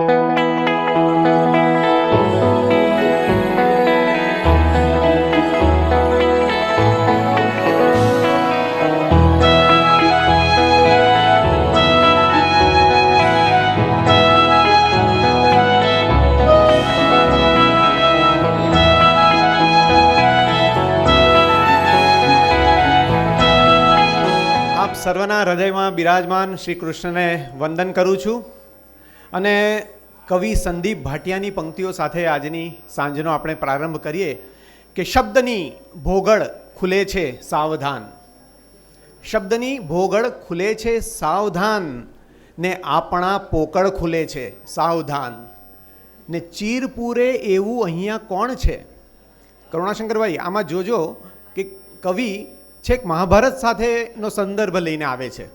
સર્વના હૃદયમાં બિરાજમાન શ્રી કૃષ્ણને વંદન કરું છું અને કવિ સંદીપ ભાટિયાની પંક્તિઓ સાથે આજની સાંજનો આપણે પ્રારંભ કરીએ કે શબ્દની ભોગળ ખુલે છે સાવધાન, શબ્દની ભોગળ ખુલે છે સાવધાન, ને આપણા પોકળ ખુલે છે સાવધાન, ને ચીર પૂરે એવું અહીંયા કોણ છે. કરુણાશંકરભાઈ આમાં જોજો કે કવિ છેક મહાભારત સાથેનો સંદર્ભ લઈને આવે છે.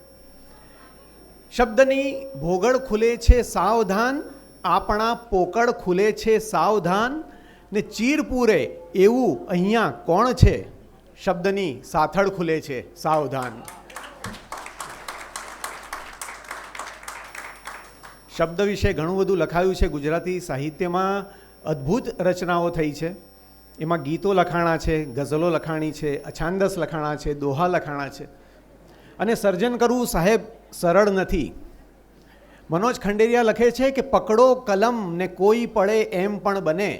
શબ્દની ભોગળ ખુલે છે સાવધાન, આપણા પોકળ ખુલે છે સાવધાન, ને ચીર પૂરે એવું અહીંયા કોણ છે, શબ્દની સાથળ ખુલે છે સાવધાન. શબ્દ વિશે ઘણું બધું લખાયું છે. ગુજરાતી સાહિત્યમાં અદ્ભુત રચનાઓ થઈ છે. એમાં ગીતો લખાણા છે, ગઝલો લખાણી છે, અછાંદસ લખાણા છે, દોહા લખાણા છે. અને સર્જન કરવું સાહેબ સરળ નથી. મનોજ ખંડેરિયા લખે છે કે પકડો કલમ ને કોઈ પડે એમ પણ બને.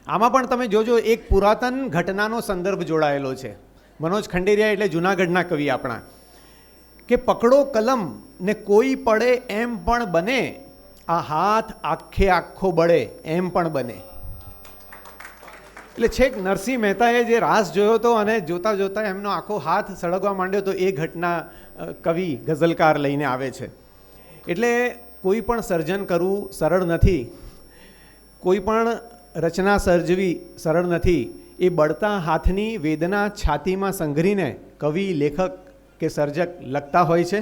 આમાં પણ તમે જોજો એક પુરાતન ઘટનાનો સંદર્ભ જોડાયેલો છે. મનોજ ખંડેરિયા એટલે જૂનાગઢના કવિ આપણા, કે પકડો કલમ ને કોઈ પડે એમ પણ બને, આ હાથ આખે આખો બળે એમ પણ બને. એટલે છેક નરસિંહ મહેતાએ જે રાસ જોયો હતો અને જોતા જોતા એમનો આખો હાથ સળગવા માંડ્યો તો એ ઘટના કવિ ગઝલકાર લઈને આવે છે. એટલે કોઈ પણ સર્જન કરવું સરળ નથી, કોઈ પણ રચના સર્જવી સરળ નથી. એ બળતા હાથની વેદના છાતીમાં સંઘરીને કવિ, લેખક કે સર્જક લખતા હોય છે.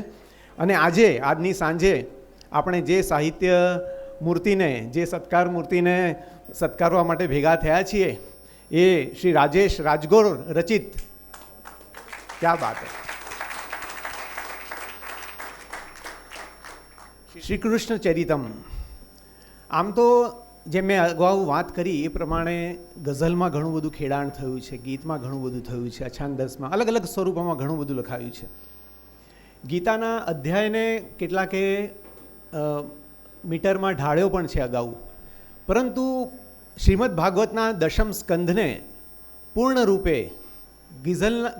અને આજની સાંજે આપણે જે સાહિત્ય મૂર્તિને, જે સત્કાર મૂર્તિને સત્કારવા માટે ભેગા થયા છીએ એ શ્રી રાજેશ રાજગોર રચિત ક્યા બાત હૈ શ્રી કૃષ્ણ ચરિતમ. આમ તો જે મેં અગાઉ વાત કરી એ પ્રમાણે ગઝલમાં ઘણું બધું ખેડાણ થયું છે, ગીતમાં ઘણું બધું થયું છે, અછાંદસમાં અલગ અલગ સ્વરૂપોમાં ઘણું બધું લખાયું છે. ગીતાના અધ્યાયને કેટલાકે મીટરમાં ઢાળ્યો પણ છે અગાઉ, પરંતુ શ્રીમદ ભાગવતના દશમ સ્કંધને પૂર્ણ રૂપે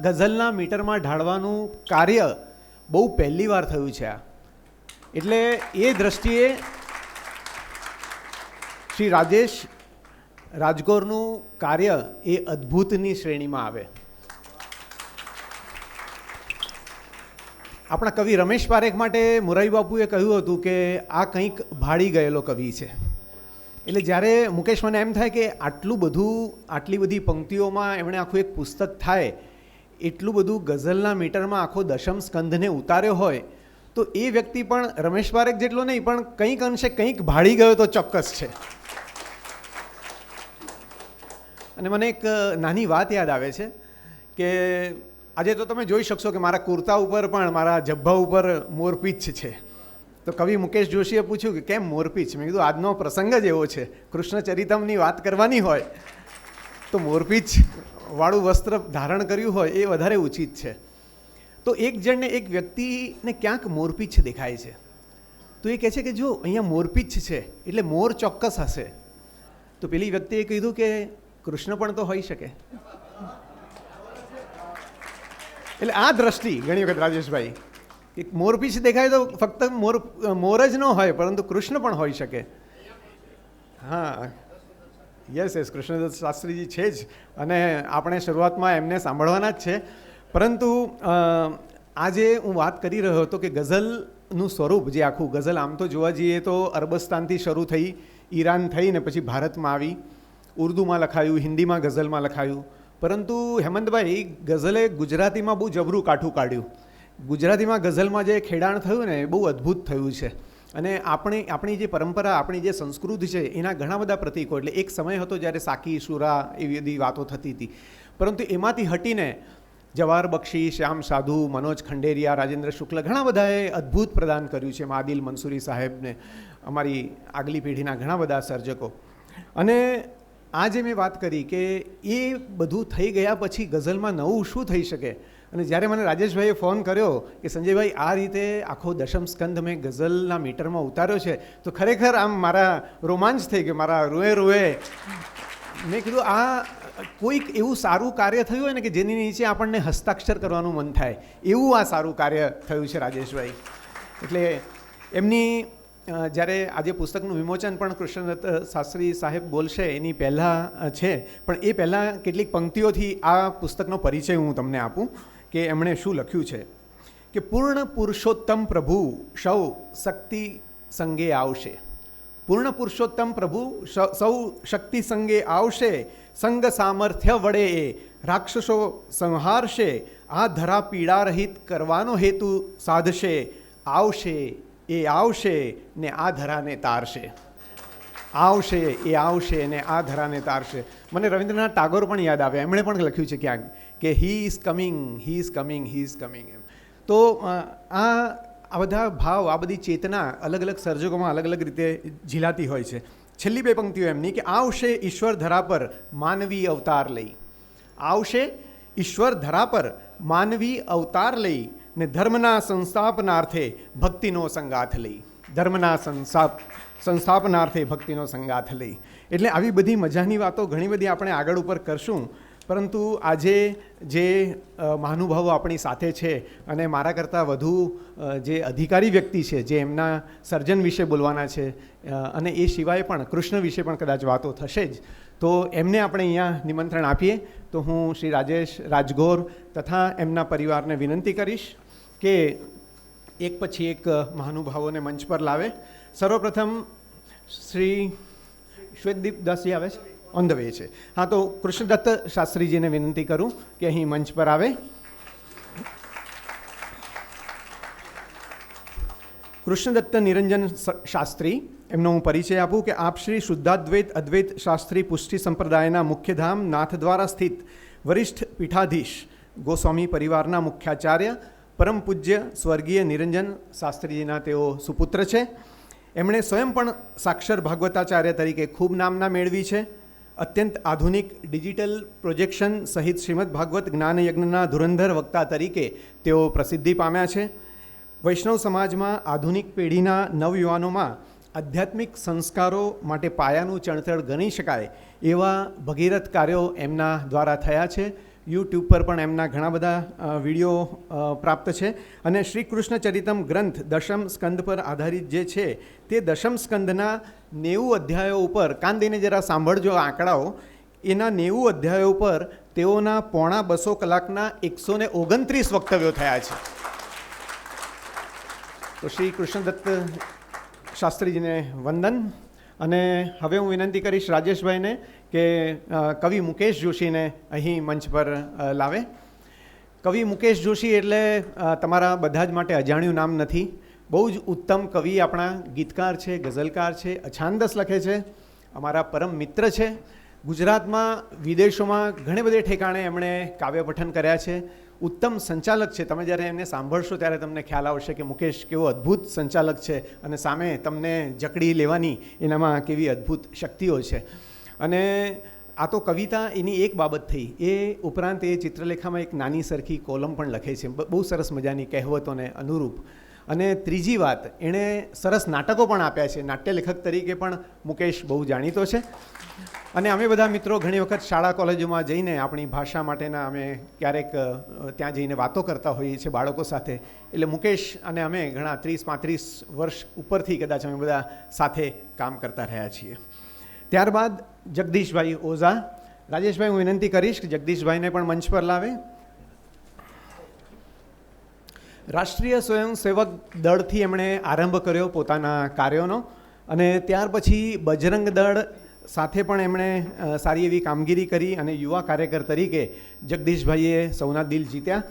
ગઝલના મીટરમાં ઢાળવાનું કાર્ય બહુ પહેલી વાર થયું છે. એટલે એ દૃષ્ટિએ શ્રી રાજેશ રાજગોરનું કાર્ય એ અદ્ભુતની શ્રેણીમાં આવે. આપણા કવિ રમેશ પારેખ માટે મોરારી બાપુએ કહ્યું હતું કે આ કંઈક ભાળી ગયેલો કવિ છે. એટલે જ્યારે મુકેશ મને એમ થાય કે આટલી બધી પંક્તિઓમાં એમણે આખું એક પુસ્તક થાય, એટલું બધું ગઝલના મીટરમાં આખો દશમ સ્કંધને ઉતાર્યો હોય તો એ વ્યક્તિ પણ રમેશ પારેખ જેટલો નહીં પણ કંઈક અંશે કંઈક ભાળી ગયો તો ચોક્કસ છે. અને મને એક નાની વાત યાદ આવે છે કે આજે તો તમે જોઈ શકશો કે મારા કુર્તા ઉપર પણ, મારા જબ્બા ઉપર મોરપીંછ છે. તો કવિ મુકેશ જોશીએ પૂછ્યું કે કેમ મોરપીંછ? મેં કીધું આજનો પ્રસંગ જ એવો છે, કૃષ્ણ ચરિતમની વાત કરવાની હોય તો મોરપીંછ વાળું વસ્ત્ર ધારણ કર્યું હોય એ વધારે ઉચિત છે. તો એક જણને, એક વ્યક્તિને ક્યાંક મોરપીંછ દેખાય છે. તો એ કહે છે કે જો અહીંયા મોરપીંછ છે એટલે મોર ચોક્કસ હશે. તો પેલી વ્યક્તિએ કીધું કે કૃષ્ણ પણ તો હોઈ શકે. એટલે આ દ્રષ્ટિ ઘણી વખત રાજેશભાઈ, એક મોરપીંછ દેખાય તો ફક્ત મોર જ ન હોય પરંતુ કૃષ્ણ પણ હોઈ શકે. હા, યસ, કૃષ્ણદત્ત શાસ્ત્રીજી છે જ અને આપણે શરૂઆતમાં એમને સાંભળવાના જ છે. પરંતુ આજે હું વાત કરી રહ્યો હતો કે ગઝલનું સ્વરૂપ જે આખું ગઝલ આમ તો જોવા જઈએ તો અરબસ્તાનથી શરૂ થઈ, ઈરાન થઈ ને પછી ભારતમાં આવી, ઉર્દુમાં લખાયું, હિન્દીમાં ગઝલમાં લખાયું. પરંતુ હેમંતભાઈ ગઝલે ગુજરાતીમાં બહુ જબરું કાઠું કાઢ્યું. ગુજરાતીમાં ગઝલમાં જે ખેડાણ થયું ને એ બહુ અદ્ભુત થયું છે. અને આપણી જે પરંપરા, આપણી જે સંસ્કૃતિ છે એના ઘણા બધા પ્રતીકો. એટલે એક સમય હતો જ્યારે સાકી, શુરા એવી બધી વાતો થતી હતી, પરંતુ એમાંથી હટીને જવાહર બક્ષી, શ્યામ સાધુ, મનોજ ખંડેરિયા, રાજેન્દ્ર શુક્લ ઘણા બધાએ અદ્ભુત પ્રદાન કર્યું છે. માદિલ મંસૂરી સાહેબને અમારી આગલી પેઢીના ઘણા બધા સર્જકો. અને આ જે મેં વાત કરી કે એ બધું થઈ ગયા પછી ગઝલમાં નવું શું થઈ શકે, અને જ્યારે મને રાજેશભાઈએ ફોન કર્યો કે સંજયભાઈ આ રીતે આખો દશમ સ્કંધ મેં ગઝલના મીટરમાં ઉતાર્યો છે, તો ખરેખર આમ મારા રોમાંચ થઈ ગયો, મારા રૂએ મેં કીધું આ કોઈક એવું સારું કાર્ય થયું હોય ને કે જેની નીચે આપણને હસ્તાક્ષર કરવાનું મન થાય, એવું આ સારું કાર્ય થયું છે રાજેશભાઈ. એટલે એમની જ્યારે આજે પુસ્તકનું વિમોચન પણ કૃષ્ણદત્ત શાસ્ત્રી સાહેબ બોલશે એની પહેલાં છે, પણ એ પહેલાં કેટલીક પંક્તિઓથી આ પુસ્તકનો પરિચય હું તમને આપું કે એમણે શું લખ્યું છે. કે પૂર્ણ પુરુષોત્તમ પ્રભુ સૌ શક્તિ સંગે આવશે, પૂર્ણ પુરુષોત્તમ પ્રભુ સૌ શક્તિ સંગે આવશે, સંગ સામર્થ્ય વડે એ રાક્ષસો સંહારશે, આ ધરા પીડા રહિત કરવાનો હેતુ સાધશે, આવશે એ આવશે ને આ ધરાને તારશે, આવશે એ આવશે ને આ ધરાને તારશે. મને રવિન્દ્રનાથ ટાગોર પણ યાદ આવે, એમણે પણ લખ્યું છે ક્યાંક કે he is coming, he is coming, he is coming. એમ તો આ બધા ભાવ, આ બધી ચેતના અલગ અલગ સર્જકોમાં અલગ અલગ રીતે ઝીલાતી હોય છે. છેલ્લી બે પંક્તિઓ એમની કે આવશે ઈશ્વર ધરા પર માનવી અવતાર લઈ, આવશે ઈશ્વર ધરા પર માનવી અવતાર લઈ ને ધર્મના સંસ્થાપનાર્થે ભક્તિનો સંગાથ લઈ, ધર્મના સંસ્થાપનાર્થે ભક્તિનો સંગાથ લઈ. એટલે આવી બધી મજાની વાતો ઘણી બધી આપણે આગળ ઉપર કરશું, પરંતુ આજે જે મહાનુભાવો આપણી સાથે છે અને મારા કરતાં વધુ જે અધિકારી વ્યક્તિ છે જે એમના સર્જન વિશે બોલવાના છે, અને એ સિવાય પણ કૃષ્ણ વિશે પણ કદાચ વાતો થશે જ, તો એમને આપણે અહીંયા નિમંત્રણ આપીએ. તો હું શ્રી રાજેશ રાજગોર તથા એમના પરિવારને વિનંતી કરીશ કે એક પછી એક મહાનુભાવોને મંચ પર લાવે. સર્વપ્રથમ શ્રી શ્વેતદીપ દાસજી આવે છે, ઓન ધ વે છે. હા, તો કૃષ્ણદત્ત શાસ્ત્રીજીને વિનંતી કરું કે અહીં મંચ પર આવે. કૃષ્ણદત્ત નિરંજન શાસ્ત્રી, એમનો હું પરિચય આપું કે આપ શ્રી શુદ્ધાદ્વૈત અદ્વૈત શાસ્ત્રી પુષ્ટિ સંપ્રદાયના મુખ્યધામ નાથદ્વારા સ્થિત વરિષ્ઠ પીઠાધીશ ગોસ્વામી પરિવારના મુખ્યાચાર્ય પરમ પૂજ્ય સ્વર્ગીય નિરંજન શાસ્ત્રીજીના તેઓ સુપુત્ર છે. એમણે સ્વયં પણ સાક્ષર ભાગવતાચાર્ય તરીકે ખૂબ નામના મેળવી છે. અત્યંત આધુનિક ડિજિટલ પ્રોજેક્શન સહિત શ્રીમદ ભાગવત જ્ઞાનયજ્ઞના ધુરંધર વક્તા તરીકે તેઓ પ્રસિદ્ધિ પામ્યા છે. વૈષ્ણવ સમાજમાં આધુનિક પેઢીના નવયુવાનોમાં આધ્યાત્મિક સંસ્કારો માટે પાયાનું ચણતર ગણી શકાય એવા ભગીરથ કાર્યો એમના દ્વારા થયા છે. યુટ્યુબ પર પણ એમના ઘણા બધા વિડીયો પ્રાપ્ત છે. અને શ્રી કૃષ્ણ ચરિતમ ગ્રંથ દશમ સ્કંદ પર આધારિત જે છે તે દશમ સ્કંદના 90 અધ્યાયો ઉપર, કાન દઈને જરા સાંભળજો આંકડાઓ, એના 90 અધ્યાયો ઉપર તેઓના પોણા 200 કલાકના 129 વક્તવ્યો થયા છે. તો શ્રી કૃષ્ણદત્ત શાસ્ત્રીજીને વંદન. અને હવે હું વિનંતી કરીશ રાજેશભાઈને કે કવિ મુકેશ જોશીને અહીં મંચ પર લાવે. કવિ મુકેશ જોશી એટલે તમારા બધા જ માટે અજાણ્યું નામ નથી. બહુ જ ઉત્તમ કવિ, આપણા ગીતકાર છે, ગઝલકાર છે, અછાંદસ લખે છે, અમારા પરમ મિત્ર છે. ગુજરાતમાં વિદેશોમાં ઘણે બધે ઠેકાણે એમણે કાવ્ય પઠન કર્યા છે. ઉત્તમ સંચાલક છે. તમે જ્યારે એમને સાંભળશો ત્યારે તમને ખ્યાલ આવશે કે મુકેશ કેવો અદ્ભુત સંચાલક છે અને સામે તમને જકડી લેવાની એનામાં કેવી અદ્ભુત શક્તિઓ છે. અને આ તો કવિતા એની એક બાબત થઈ, એ ઉપરાંત એ ચિત્રલેખામાં એક નાની સરખી કોલમ પણ લખે છે, બહુ સરસ મજાની કહેવતોને અનુરૂપ. અને ત્રીજી વાત, એણે સરસ નાટકો પણ આપ્યા છે. નાટ્યલેખક તરીકે પણ મુકેશ બહુ જાણીતો છે. અને અમે બધા મિત્રો ઘણી વખત શાળા કોલેજોમાં જઈને આપણી ભાષા માટેના અમે ક્યારેક ત્યાં જઈને વાતો કરતા હોઈએ છીએ બાળકો સાથે. એટલે મુકેશ અને અમે ઘણા 30-35 વર્ષ ઉપરથી કદાચ અમે બધા સાથે કામ કરતા રહ્યા છીએ. ત્યારબાદ જગદીશભાઈ ઓઝા. રાજેશભાઈ, હું વિનંતી કરીશ કે જગદીશભાઈને પણ મંચ પર લાવે. રાષ્ટ્રીય સ્વયંસેવક દળથી એમણે આરંભ કર્યો પોતાના કાર્યોનો, અને ત્યાર પછી બજરંગ દળ સાથે પણ એમણે સારી એવી કામગીરી કરી અને યુવા કાર્યકર તરીકે જગદીશભાઈએ સૌના દિલ જીત્યા.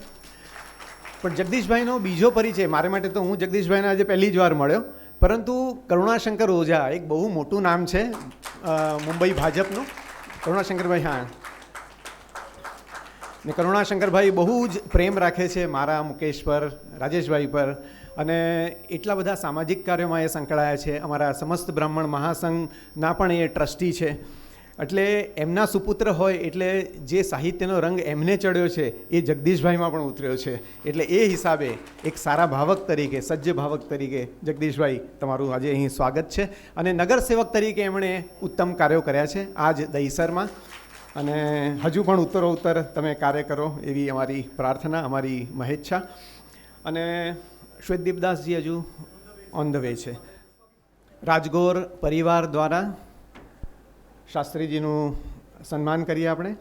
પણ જગદીશભાઈનો બીજો પરિચય મારે માટે, તો હું જગદીશભાઈને આજે પહેલી જ વાર મળ્યો, પરંતુ કરુણાશંકર ઓઝા એક બહુ મોટું નામ છે મુંબઈ ભાજપનું. કરુણાશંકરભાઈ, હા, ને કરુણાશંકરભાઈ બહુ જ પ્રેમ રાખે છે મારા મુકેશ પર, રાજેશભાઈ પર. અને એટલા બધા સામાજિક કાર્યોમાં એ સંકળાયા છે. અમારા સમસ્ત બ્રાહ્મણ મહાસંઘના પણ એ ટ્રસ્ટી છે. એટલે એમના સુપુત્ર હોય એટલે જે સાહિત્યનો રંગ એમને ચડ્યો છે એ જગદીશભાઈમાં પણ ઉતર્યો છે. એટલે એ હિસાબે એક સારા ભાવક તરીકે, સજ્જ ભાવક તરીકે જગદીશભાઈ તમારું આજે અહીં સ્વાગત છે. અને નગરસેવક તરીકે એમણે ઉત્તમ કાર્યો કર્યા છે આજ દહીસરમાં, અને હજુ પણ ઉત્તરોત્તર તમે કાર્ય કરો એવી અમારી પ્રાર્થના, અમારી મહેચ્છા. અને શ્વેતદીપદાસજી હજુ ઓન ધ વે છે. રાજગોર પરિવાર દ્વારા શાસ્ત્રીજીનું સન્માન કરીએ આપણે.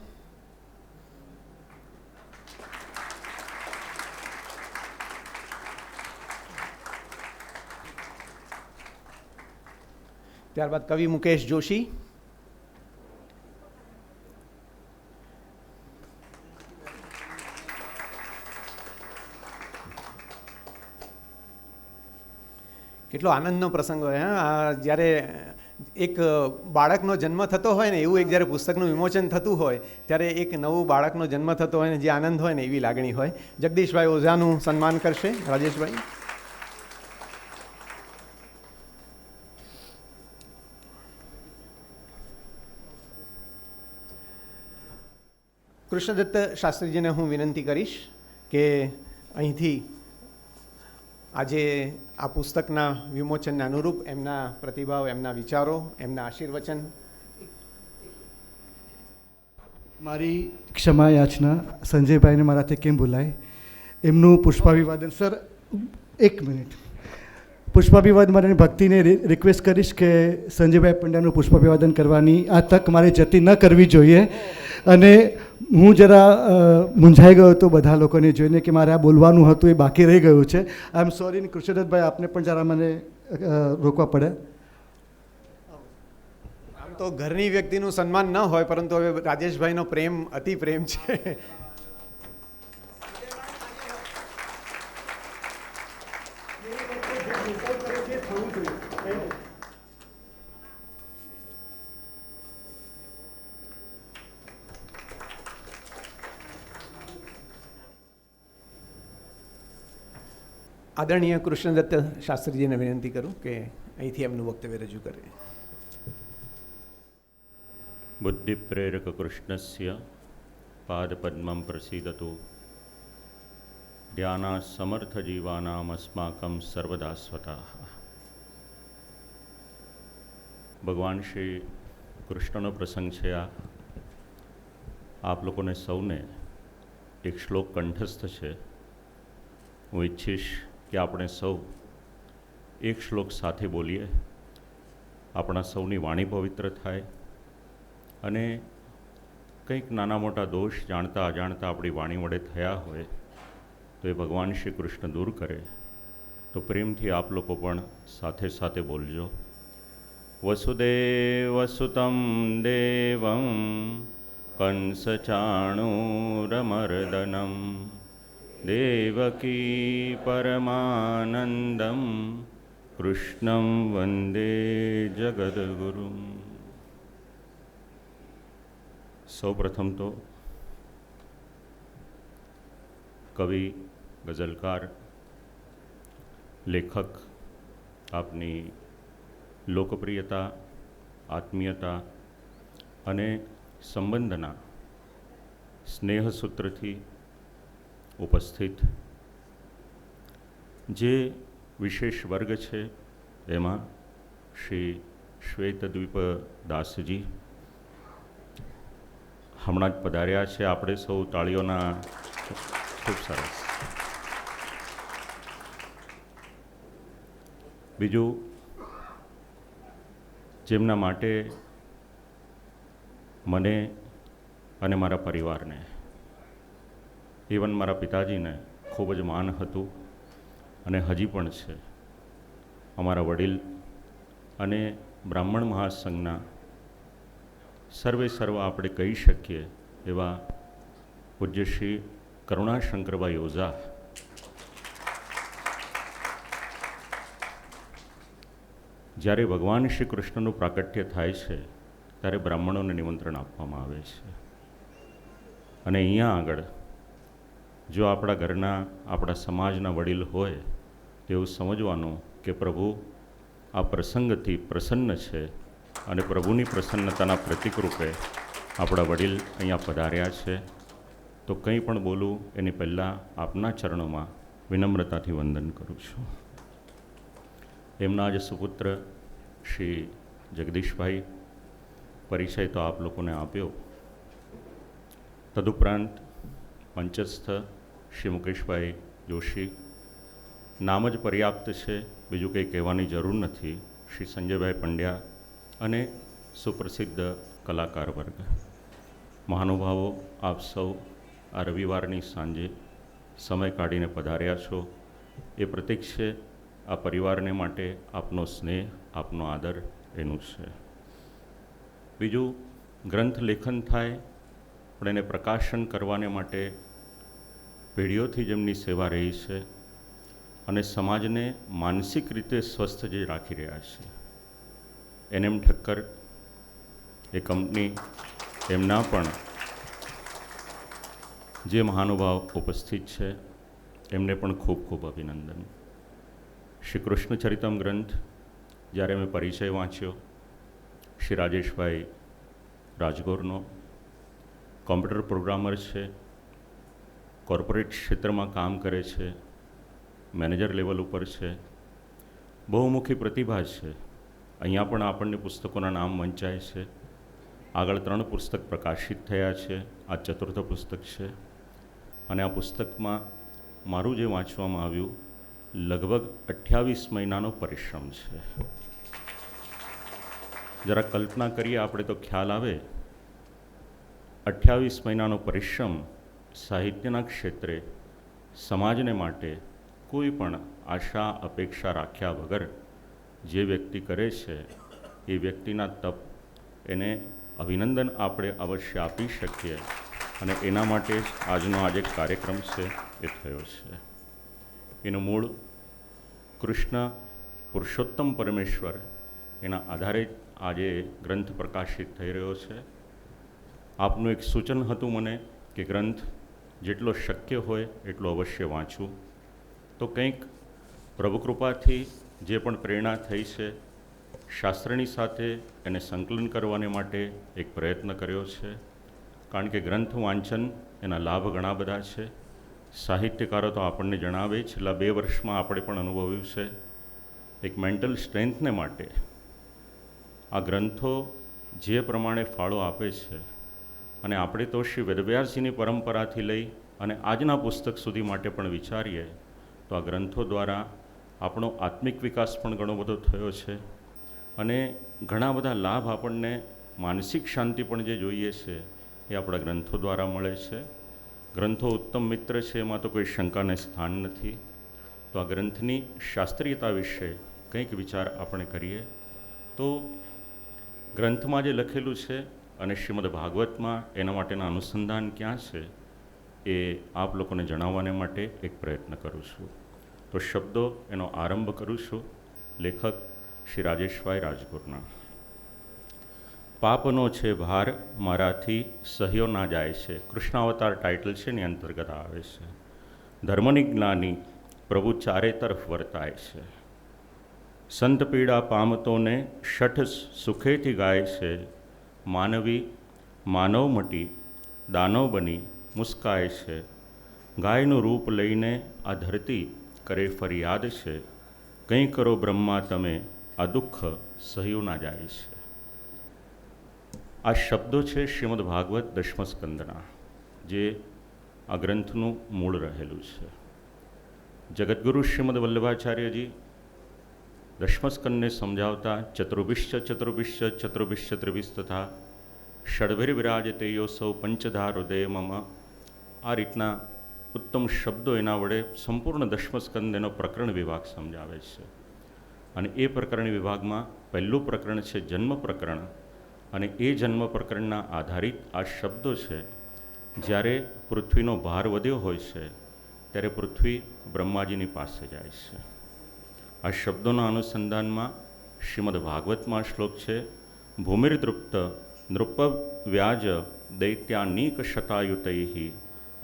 ત્યારબાદ કવિ મુકેશ જોશી. કેટલો આનંદનો પ્રસંગ હોય. હા, જ્યારે એક બાળકનો જન્મ થતો હોય ને એવું એક જ્યારે પુસ્તકનું વિમોચન થતું હોય ત્યારે એક નવું બાળકનો જન્મ થતો હોય ને જે આનંદ હોય ને એવી લાગણી હોય. જગદીશભાઈ ઓઝાનું સન્માન કરશે રાજેશભાઈ. કૃષ્ણદત્ત શાસ્ત્રીજીને હું વિનંતી કરીશ કે અહીંથી આજે આ પુસ્તકના વિમોચનને અનુરૂપ એમના પ્રતિભાવ, એમના વિચારો, એમના આશીર્વચન. મારી ક્ષમા યાચના, સંજયભાઈને મારાથી કેમ ભૂલાય. એમનું પુષ્પાભિવાદન. સર, એક મિનિટ. પુષ્પાભિવાદન મારે ભક્તિને રિક્વેસ્ટ કરીશ કે સંજયભાઈ પંડ્યાનું પુષ્પાભિવાદન કરવાની આ તક મારે જતી ન કરવી જોઈએ. અને હું જરા મૂંઝાઈ ગયો હતો બધા લોકોને જોઈને કે મારે આ બોલવાનું હતું એ બાકી રહી ગયું છે. આઈ એમ સોરી. કૃષ્ણદત્તભાઈ, આપને પણ જરા મને રોકવા પડે. આમ તો ઘરની વ્યક્તિનું સન્માન ન હોય, પરંતુ હવે રાજેશભાઈનો પ્રેમ અતિ પ્રેમ છે. આદરણીય કૃષ્ણદત્ત શાસ્ત્રીજીને વિનંતી કરું કે અહીંથી એમનું વક્તવ્ય રજૂ કરે. બુદ્ધિ પ્રેરક કૃષ્ણસ્ય પાદપદ્મં પ્રસીદતુ ધ્યાના સમર્થ જીવાનામ અસ્માકં સર્વદા સ્વતઃ. ભગવાન શ્રી કૃષ્ણનો પ્રસંગ છે આ. આપ લોકોને સૌને એક શ્લોક કંઠસ્થ છે. હું ઈચ્છીશ કે આપણે સૌ એક શ્લોક સાથે બોલીએ. આપણા સૌની વાણી પવિત્ર થાય અને કંઈક નાના મોટા દોષ જાણતા અજાણતા આપણી વાણી વડે થયા હોય તો એ ભગવાન શ્રી કૃષ્ણ દૂર કરે. તો પ્રેમથી આપ લોકો પણ સાથે સાથે બોલજો. વસુદેવસુતં દેવં કંસચાણૂરમર્દનમ દેવકી પરમાનંદમ કૃષ્ણં વંદે જગદ્ગુરુમ. સૌ પ્રથમ તો કવિ, ગઝલકાર, લેખક, આપની લોકપ્રિયતા, આત્મીયતા અને સંબંધના સ્નેહસૂત્રથી ઉપસ્થિત જે વિશેષ વર્ગ છે એમાં શ્રી શ્વેતદ્વીપદાસજી હમણાં જ પધાર્યા છે. આપણે સૌ તાળીઓના. ખૂબ સરસ. બીજું, જેમના માટે મને અને મારા પરિવારને, ઇવન મારા પિતાજીને ખૂબ જ માન હતું અને હજી પણ છે, અમારા વડીલ અને બ્રાહ્મણ મહાસંઘના સર્વે સર્વ આપણે કહી શકીએ એવા પૂજ્ય શ્રી કરુણાશંકરભાઈ ઓઝા જ્યારે ભગવાન શ્રી કૃષ્ણનું પ્રાકટ્ય થાય છે ત્યારે બ્રાહ્મણોને નિમંત્રણ આપવામાં આવે છે. અને અહીંયા આગળ જો આપણા ઘરના, આપણા સમાજના વડીલ હોય તેવું સમજવાનું કે પ્રભુ આ પ્રસંગથી પ્રસન્ન છે અને પ્રભુની પ્રસન્નતાના પ્રતીક રૂપે આપણા વડીલ અહીંયા પધાર્યા છે. તો કંઈ પણ બોલું એની પહેલાં આપના ચરણોમાં વિનમ્રતાથી વંદન કરું છું. એમના જ સુપુત્ર શ્રી જગદીશભાઈ, પરિચય તો આપ લોકોને આપ્યો. તદુપરાંત મંચસ્થ શ્રી મુકેશભાઈ જોશી, નામ જ પર્યાપ્ત છે, બીજું કંઈ કહેવાની જરૂર નથી. શ્રી સંજયભાઈ પંડ્યા અને સુપ્રસિદ્ધ કલાકાર વર્ગ, મહાનુભાવો, આપ સૌ આ રવિવારની સાંજે સમય કાઢીને પધાર્યા છો એ પ્રતીક છે આ પરિવારને માટે આપનો સ્નેહ, આપનો આદર એનું છે. બીજું, ગ્રંથ લેખન થાય પણ એને પ્રકાશન કરવાને માટે પેઢીઓથી જેમની સેવા રહી છે અને સમાજને માનસિક રીતે સ્વસ્થ જે રાખી રહ્યા છે, NM ઠક્કર એ કંપની, એમના પણ જે મહાનુભાવ ઉપસ્થિત છે એમને પણ ખૂબ ખૂબ અભિનંદન. શ્રી કૃષ્ણ ચરિતમ ગ્રંથ જ્યારે મેં પરિચય વાંચ્યો, શ્રી રાજેશભાઈ રાજગોરનો, કોમ્પ્યુટર પ્રોગ્રામર છે, કોર્પોરેટ ક્ષેત્રમાં કામ કરે છે, મેનેજર લેવલ ઉપર છે, બહુમુખી પ્રતિભા છે. અહીંયા પણ આપણને પુસ્તકોના નામ વંચાય છે. આગળ 3 પુસ્તક પ્રકાશિત થયા છે, આ 4th પુસ્તક છે. અને આ પુસ્તકમાં મારું જે વાંચવામાં આવ્યું લગભગ 28 મહિનાનો પરિશ્રમ છે. જરા કલ્પના કરીએ આપણે તો ખ્યાલ આવે. 28 મહિનાનો પરિશ્રમ સાહિત્યના ક્ષેત્રે સમાજને માટે કોઈ પણ આશા અપેક્ષા રાખ્યા વગર જે વ્યક્તિ કરે છે એ વ્યક્તિના તપ, એને અભિનંદન આપણે અવશ્ય આપી શકીએ. અને એના માટે જ આજનો આ જે કાર્યક્રમ છે એ થયો છે. એનું મૂળ કૃષ્ણ પુરુષોત્તમ પરમેશ્વર, એના આધારે આજે ગ્રંથ પ્રકાશિત થઈ રહ્યો છે. આપનું એક સૂચન હતું મને કે ગ્રંથ જેટલો શક્ય હોય એટલો અવશ્ય વાંચવું. તો કંઈક પ્રભુ કૃપાથી જે પણ પ્રેરણા થઈ છે, શાસ્ત્રની સાથે એને સંકલન કરવાને માટે એક પ્રયત્ન કર્યો છે. કારણ કે ગ્રંથ વાંચન એના લાભ ઘણા બધા છે. સાહિત્યકારો તો આપણને જણાવે, છેલ્લા 2 વર્ષમાં આપણે પણ અનુભવ્યું છે. એક મેન્ટલ સ્ટ્રેન્થને માટે આ ગ્રંથો જે પ્રમાણે ફાળો આપે છે, અને આપણે તો શ્રી વેદવ્યાસજીની પરંપરાથી લઈ અને આજના પુસ્તક સુધી માટે પણ વિચારીએ તો આ ગ્રંથો દ્વારા આપણો આત્મિક વિકાસ પણ ઘણો બધો થયો છે. અને ઘણા બધા લાભ આપણને, માનસિક શાંતિ પણ જે જોઈએ છે એ આપણા ગ્રંથો દ્વારા મળે છે. ગ્રંથો ઉત્તમ મિત્ર છે, એમાં તો કોઈ શંકાને સ્થાન નથી. તો આ ગ્રંથની શાસ્ત્રીયતા વિશે કંઈક વિચાર આપણે કરીએ તો ગ્રંથમાં જે લખેલું છે અને શ્રીમદ ભાગવતમાં એના માટેના અનુસંધાન ક્યાં છે એ આપ લોકોને જણાવવાને માટે એક પ્રયત્ન કરું છું. તો શબ્દો એનો આરંભ કરું છું. લેખક શ્રી રાજેશભાઈ રાજગોરના. પાપનો છે ભાર મારાથી સહ્યો ના જાય છે. કૃષ્ણાવતાર ટાઇટલ છે, એની અંતર્ગત આવે છે. ધર્મની જ્ઞાની પ્રભુ ચારે તરફ વર્તાય છે. સંત પીડા પામતોને શઠ સુખેથી ગાય છે. માનવી માનવ મટી દાનવ બની મુસ્કાય છે. ગાયનું રૂપ લઈને આ ધરતી કરે ફરિયાદ છે. કંઈ કરો બ્રહ્મા તમે આ દુઃખ સહ્યું ના જાય છે. આ શબ્દો છે શ્રીમદ ભાગવત 10મ સ્કંદના, જે આ ગ્રંથનું મૂળ રહેલું છે. જગદગુરુ શ્રીમદ વલ્લભાચાર્યજી 10મ સ્કંદને સમજાવતા ચતુર્ભિશ્ચ ત્રિભિશ્ચ તથા ષડભિર વિરાજતે યોસૌ પંચધા હૃદય મમ, આ રીતના ઉત્તમ શબ્દો એના વડે સંપૂર્ણ 10મ સ્કંદ એનો પ્રકરણ વિભાગ સમજાવે છે. અને એ પ્રકરણ વિભાગમાં પહેલું પ્રકરણ છે જન્મ પ્રકરણ. અને એ જન્મ પ્રકરણના આધારિત આ શબ્દો છે. જ્યારે પૃથ્વીનો ભાર વધ્યો હોય છે ત્યારે પૃથ્વી બ્રહ્માજીની પાસે જાય છે. આ શબ્દોના અનુસંધાનમાં શ્રીમદ ભાગવતમાં શ્લોક છે, ભૂમિર્દૃપ્ત નૃપ વ્યાજ દૈત્યાનીક શતાયુતૈ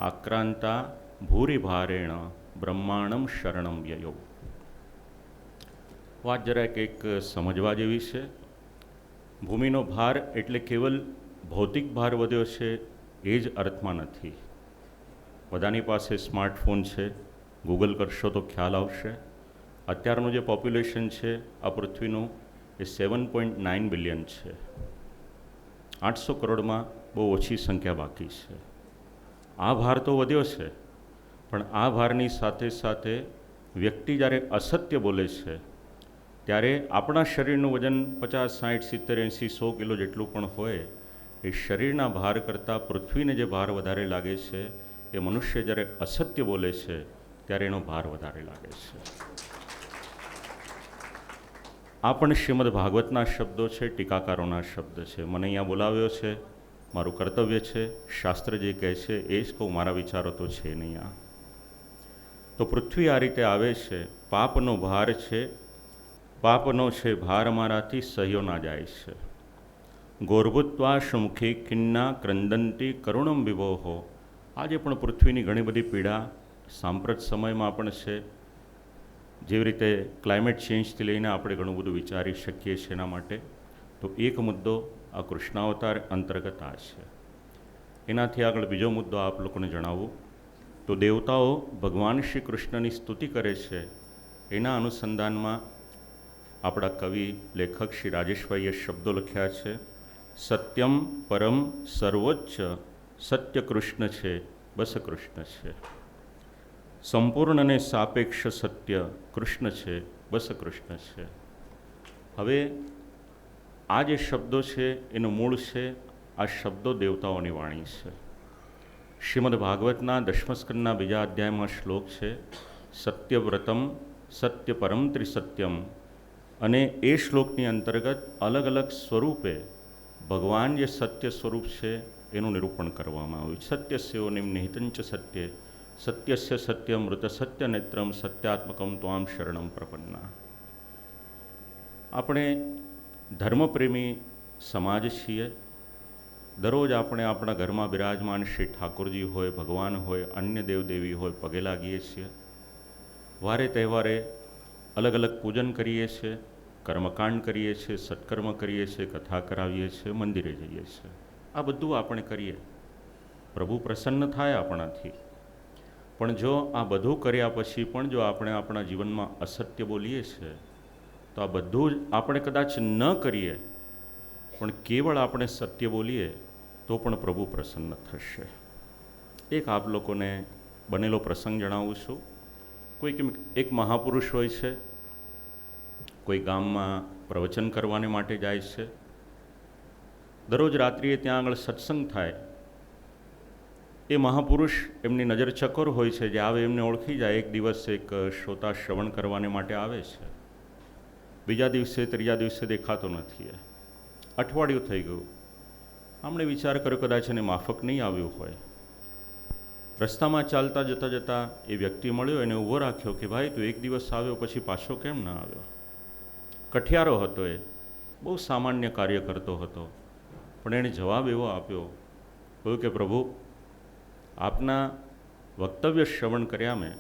આક્રાંતા ભૂરિભારેણ બ્રહ્માણમ શરણમ યયો. વાત જરાક એક સમજવા જેવી છે. ભૂમિનો ભાર એટલે કેવલ ભૌતિક ભાર વધ્યો છે એ જ અર્થમાં નથી. બધાની પાસે સ્માર્ટફોન છે, ગૂગલ કરશો તો ખ્યાલ આવશે. અત્યારનું જે પોપ્યુલેશન છે આ પૃથ્વીનું એ 7.9 બિલિયન છે. 800 કરોડમાં બહુ ઓછી સંખ્યા બાકી છે. આ ભાર તો વધ્યો છે, પણ આ ભારની સાથે સાથે વ્યક્તિ જ્યારે અસત્ય બોલે છે ત્યારે આપણા શરીરનું વજન 50, 60, 70, 80, 100 કિલો જેટલું પણ હોય, એ શરીરના ભાર કરતાં પૃથ્વીને જે ભાર વધારે લાગે છે એ મનુષ્ય જ્યારે અસત્ય બોલે છે ત્યારે એનો ભાર વધારે લાગે છે. આ પણ શ્રીમદ ભાગવતના શબ્દો છે, ટીકાકારોના શબ્દ છે. મને અહીંયા બોલાવ્યો છે, મારું કર્તવ્ય છે, શાસ્ત્ર જે કહે છે એ જ કહું, મારા વિચારો તો છે નહીં. આ તો પૃથ્વી આ રીતે આવે છે. પાપનો ભાર છે, પાપનો છે ભાર મારાથી સહ્યો ના જાય છે. ગોર્ભુત્વા શુમુખી ખિન્ના ક્રંદંતી કરુણમ વિભોહો. આજે પણ પૃથ્વીની ઘણી બધી પીડા સાંપ્રત સમયમાં પણ છે. જેવી રીતે ક્લાઇમેટ ચેન્જથી લઈને આપણે ઘણું બધું વિચારી શકીએ છીએ એના માટે. તો એક મુદ્દો આ કૃષ્ણાવતાર અંતર્ગત આ છે. એનાથી આગળ બીજો મુદ્દો આપ લોકોને જણાવું તો દેવતાઓ ભગવાન શ્રી કૃષ્ણની સ્તુતિ કરે છે. એના અનુસંધાનમાં આપણા કવિ લેખક શ્રી રાજેશભાઈએ શબ્દો લખ્યા છે. સત્યમ પરમ સર્વોચ્ચ સત્ય કૃષ્ણ છે, બસ કૃષ્ણ છે. સંપૂર્ણ અને સાપેક્ષ સત્ય કૃષ્ણ છે, બસ કૃષ્ણ છે. હવે આ જે શબ્દો છે એનું મૂળ છે, આ શબ્દો દેવતાઓની વાણી છે. શ્રીમદ ભાગવતના 10મ સ્કંદના 2જા અધ્યાયમાં શ્લોક છે, સત્યવ્રતમ સત્ય પરમ ત્રિસત્યમ. અને એ શ્લોકની અંતર્ગત અલગ અલગ સ્વરૂપે ભગવાન જે સત્ય સ્વરૂપ છે એનું નિરૂપણ કરવામાં આવ્યું. સત્યસ્યોનિમ નિહિતંચ સત્ય સત્યસ્ય સત્યમૃત સત્યનેત્રમ સત્યાત્મકમ ત્વામ શરણમ પ્રપન્ના. આપણે ધર્મપ્રેમી સમાજ છીએ. દરરોજ આપણે આપણા ઘરમાં બિરાજમાન શ્રી ઠાકોરજી હોય, ભગવાન હોય, અન્ય દેવદેવી હોય, પગે લાગીએ છીએ. વારે તહેવારે અલગ અલગ પૂજન કરીએ છીએ, કર્મકાંડ કરીએ છીએ, સત્કર્મ કરીએ છીએ, કથા કરાવીએ છીએ, મંદિરે જઈએ છીએ. આ બધું આપણે કરીએ, પ્રભુ પ્રસન્ન થાય આપણાથી. પણ જો આ બધું કર્યા પછી પણ જો આપણે આપણા જીવનમાં અસત્ય બોલીએ છીએ તો આ બધું જ આપણે કદાચ ન કરીએ પણ કેવળ આપણે સત્ય બોલીએ તો પણ પ્રભુ પ્રસન્ન થશે. એક આપ લોકોને બનેલો પ્રસંગ જણાવું છું. કોઈક એક મહાપુરુષ હોય છે, કોઈ ગામમાં પ્રવચન કરવાને માટે જાય છે. દરરોજ રાત્રિએ ત્યાં આગળ સત્સંગ થાય. એ મહાપુરુષ એમની નજર ચકોર હોય છે, જે આવે એમને ઓળખી જાય. એક દિવસ એક શ્રોતા શ્રવણ કરવાને માટે આવે છે, બીજા દિવસે, ત્રીજા દિવસે દેખાતો નથી. અઠવાડિયું થઈ ગયું. આમણે વિચાર કર્યો કદાચ એને માફક નહીં આવ્યું હોય. રસ્તામાં ચાલતા જતાં જતાં એ વ્યક્તિ મળ્યો, એને ઊભો રાખ્યો કે ભાઈ તું એક દિવસ આવ્યો પછી પાછો કેમ ન આવ્યો? કઠિયારો હતો, એ બહુ સામાન્ય કાર્ય કરતો હતો. પણ એણે જવાબ એવો આપ્યો, કહ્યું કે પ્રભુ આપના વક્તવ્ય શ્રવણ કર્યા મેં,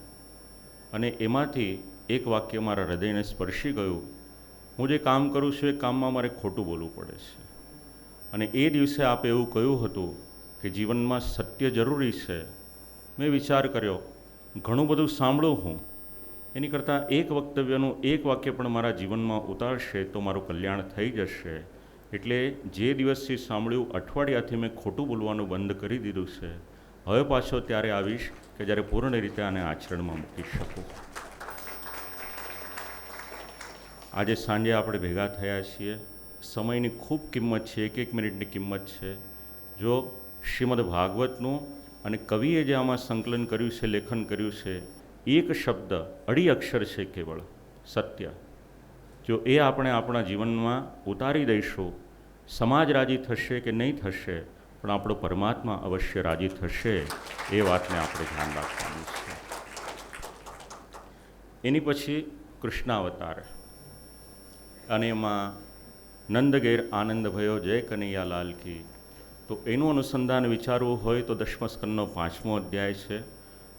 અને એમાંથી એક વાક્ય મારા હૃદયને સ્પર્શી ગયું. હું જે કામ કરું છું એ કામમાં મારે ખોટું બોલવું પડે છે. અને એ દિવસે આપે એવું કહ્યું હતું કે જીવનમાં સત્ય જરૂરી છે. મેં વિચાર કર્યો, ઘણું બધું સાંભળું હું, એની કરતાં એક વક્તવ્યનું એક વાક્ય પણ મારા જીવનમાં ઉતારશે તો મારું કલ્યાણ થઈ જશે. એટલે જે દિવસથી સાંભળ્યું, અઠવાડિયાથી મેં ખોટું બોલવાનું બંધ કરી દીધું છે. હવે પાછો ત્યારે આવીશ કે જ્યારે પૂર્ણ રીતે આને આચરણમાં મૂકી શકું. આજે સાંજે આપણે ભેગા થયા છીએ. સમયની ખૂબ કિંમત છે, એક એક મિનિટની કિંમત છે. જો શ્રીમદ ભાગવતનું અને કવિએ જે આમાં સંકલન કર્યું છે, લેખન કર્યું છે, એક શબ્દ, અઢી અક્ષર છે કેવળ, સત્ય. જો એ આપણે આપણા જીવનમાં ઉતારી દઈશું, સમાજ રાજી થશે કે નહીં થશે, પણ આપણો પરમાત્મા અવશ્ય રાજી થશે. એ વાતને આપણે ધ્યાન રાખવાનું છે. એની પછી કૃષ્ણાવતાર, અને એમાં નંદ ઘેર આનંદ ભયો જય કનૈયાલાલ કી. તો એનું અનુસંધાન વિચારવું હોય તો 10મા સ્કંદનો 5મો અધ્યાય છે.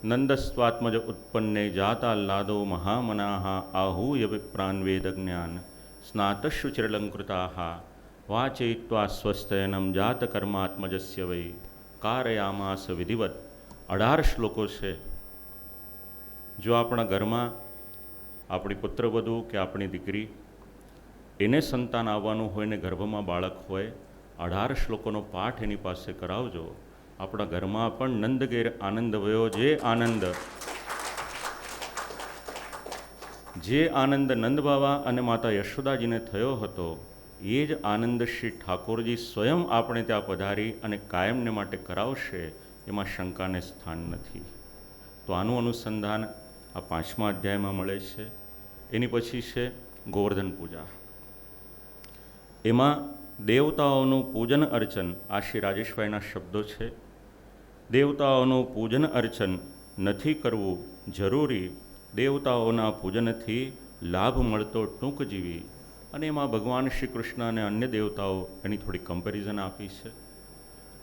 નંદસ્વાત્મજ ઉત્પન્ને જાતાલ્લાદો મહામનાઃ આહૂય વિપ્રાન વેદજ્ઞાન સ્નાતશુચિરલંકૃતાઃ વાચયિત્વા સ્વસ્તયનમ જાતકર્માત્મજસ્ય વૈ કારયામાસ વિધિવત. 18 શ્લોકો છે. જો આપણા ઘરમાં આપણી પુત્રવધુ કે આપણી દીકરી એને સંતાન આવવાનું હોય ને ગર્ભમાં બાળક હોય, 18 શ્લોકોનો પાઠ એની પાસે કરાવજો. આપણા ઘરમાં પણ નંદગેર આનંદ વયો. જે આનંદ નંદ બાવા અને માતા યશોદાજીને થયો હતો, એ જ આનંદ શ્રી ઠાકોરજી સ્વયં આપણે ત્યાં પધારી અને કાયમને માટે કરાવશે, એમાં શંકાને સ્થાન નથી. તો આનું અનુસંધાન આ 5મા અધ્યાયમાં મળે છે. એની પછી છે ગોવર્ધન પૂજા. એમાં દેવતાઓનું પૂજન અર્ચન, આ શ્રી રાજેશભાઈના શબ્દો છે. દેવતાઓનું પૂજન અર્ચન નથી કરવું જરૂરી, દેવતાઓના પૂજનથી લાભ મળતો ટૂંક જીવી. અને એમાં ભગવાન શ્રી કૃષ્ણ અને અન્ય દેવતાઓ એની થોડી કમ્પેરિઝન આપી છે.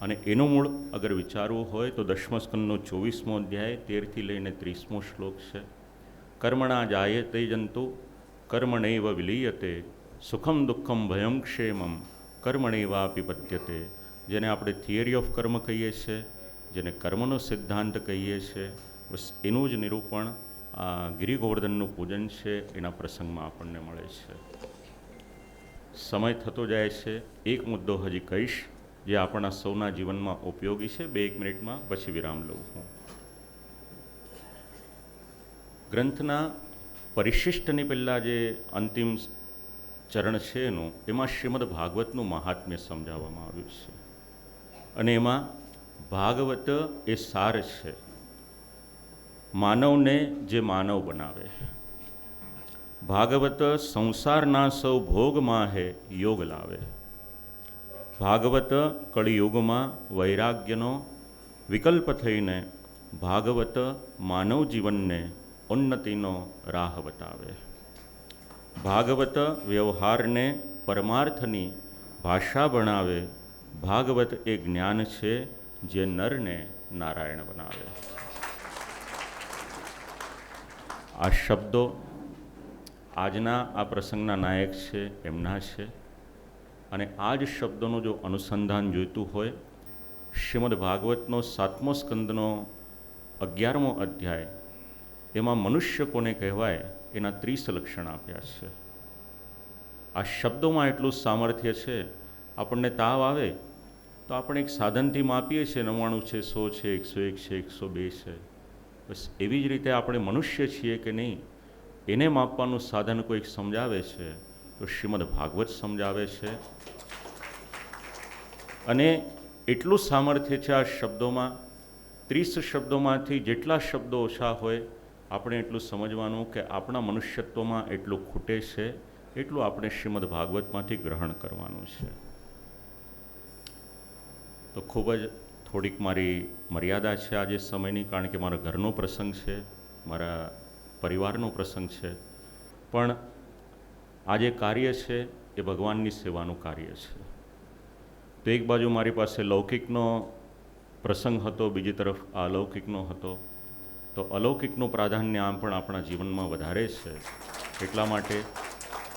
અને એનું મૂળ અગર વિચારવું હોય તો 10મા સ્કંદનો 24મો અધ્યાય 13થી લઈને 30મો શ્લોક છે. કર્મણા જાયતે જંતુ કર્મણૈવ વિલીયતે સુખમ દુઃખમ ભયમ ક્ષેમમ કર્મણૈવાપી પદ્યતે. જેને આપણે થિયરી ઓફ કર્મ કહીએ છીએ, જેને કર્મનો સિદ્ધાંત કહીએ છીએ, બસ એનું જ નિરૂપણ આ ગિરી ગોવર્ધનનું પૂજન છે એના પ્રસંગમાં આપણને મળે છે. સમય થતો જાય છે. એક મુદ્દો હજી કહીશ જે આપણા સૌના જીવનમાં ઉપયોગી છે. 2-1 મિનિટમાં પછી વિરામ લઉં હું. ગ્રંથના પરિશિષ્ટની પહેલાં જે અંતિમ ચરણ છે એનું, એમાં શ્રીમદ ભાગવતનું મહાત્મ્ય સમજાવવામાં આવ્યું છે. અને એમાં ભાગવત એ સાર છે, માનવને જે માનવ બનાવે. ભાગવત સંસારના સૌ ભોગમાં હે યોગ લાવે. ભાગવત કળિયુગમાં વૈરાગ્યનો વિકલ્પ થઈને ભાગવત માનવ જીવનને ઉન્નતિનો રાહ બતાવે. ભાગવત વ્યવહારને પરમાર્થની ભાષા ભણાવે. ભાગવત એ જ્ઞાન છે જે નરને નારાયણ બનાવે. આ શબ્દો આજના આ પ્રસંગના નાયક છે એમના છે. અને આ જ શબ્દોનું જો અનુસંધાન જોઈતું હોય, શ્રીમદ ભાગવતનો 7મો સ્કંદનો 11મો અધ્યાય, એમાં મનુષ્ય કોને કહેવાય એના 30 લક્ષણ આપ્યા છે. આ શબ્દોમાં એટલું સામર્થ્ય છે. આપણને તાવ આવે તો આપણે એક સાધનથી માપીએ છીએ, 99 છે, 100 છે, 101 છે, 102 છે. બસ એવી જ રીતે આપણે મનુષ્ય છીએ કે નહીં એને માપવાનું સાધન કોઈક સમજાવે છે તો શ્રીમદ ભાગવત સમજાવે છે. અને એટલું સામર્થ્ય છે આ શબ્દોમાં. 30 શબ્દોમાંથી જેટલા શબ્દો ઓછા હોય, આપણે એટલું સમજવાનું કે આપણા મનુષ્યત્વમાં એટલું ખૂટે છે, એટલું આપણે શ્રીમદ ભાગવતમાંથી ગ્રહણ કરવાનું છે. તો ખૂબ જ થોડીક મારી મર્યાદા છે આજે સમયની, કારણ કે મારા ઘરનો પ્રસંગ છે, મારા પરિવારનો પ્રસંગ છે. પણ આ જે કાર્ય છે એ ભગવાનની સેવાનું કાર્ય છે. તો એક બાજુ મારી પાસે લૌકિકનો પ્રસંગ હતો, બીજી તરફ અલૌકિકનો હતો. તો અલૌકિકનું પ્રાધાન્ય આમ પણ આપણા જીવનમાં વધારે છે. એટલા માટે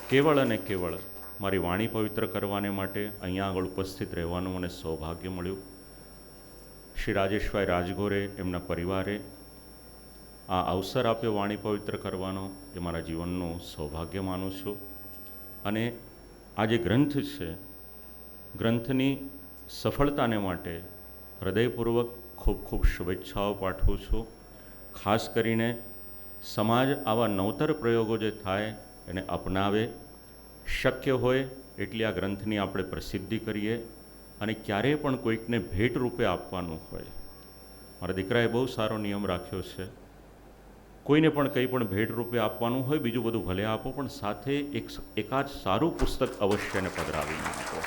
કેવળ અને કેવળ મારી વાણી પવિત્ર કરવાને માટે અહીંયા આગળ ઉપસ્થિત રહેવાનું મને સૌભાગ્ય મળ્યું. શ્રી રાજેશભાઈ રાજગોરે, એમના પરિવારે આ અવસર આપ્યો વાણી પવિત્ર કરવાનો, એ મારા જીવનનું સૌભાગ્ય માનું છું. અને આ જે ગ્રંથ છે, ગ્રંથની સફળતાને માટે હૃદયપૂર્વક ખૂબ ખૂબ શુભેચ્છાઓ પાઠવું છું. ખાસ કરીને સમાજ આવા નવતર પ્રયોગો જે થાય એને અપનાવે. શક્ય હોય એટલી આ ગ્રંથની આપણે પ્રસિદ્ધિ કરીએ. અને ક્યારેય પણ કોઈકને ભેટ રૂપે આપવાનું હોય, મારા દીકરાએ બહુ સારો નિયમ રાખ્યો છે, કોઈને પણ કંઈ પણ ભેટ રૂપે આપવાનું હોય, બીજું બધું ભલે આપો, પણ સાથે એકાદ સારું પુસ્તક અવશ્ય એને પધરાવીને આપો.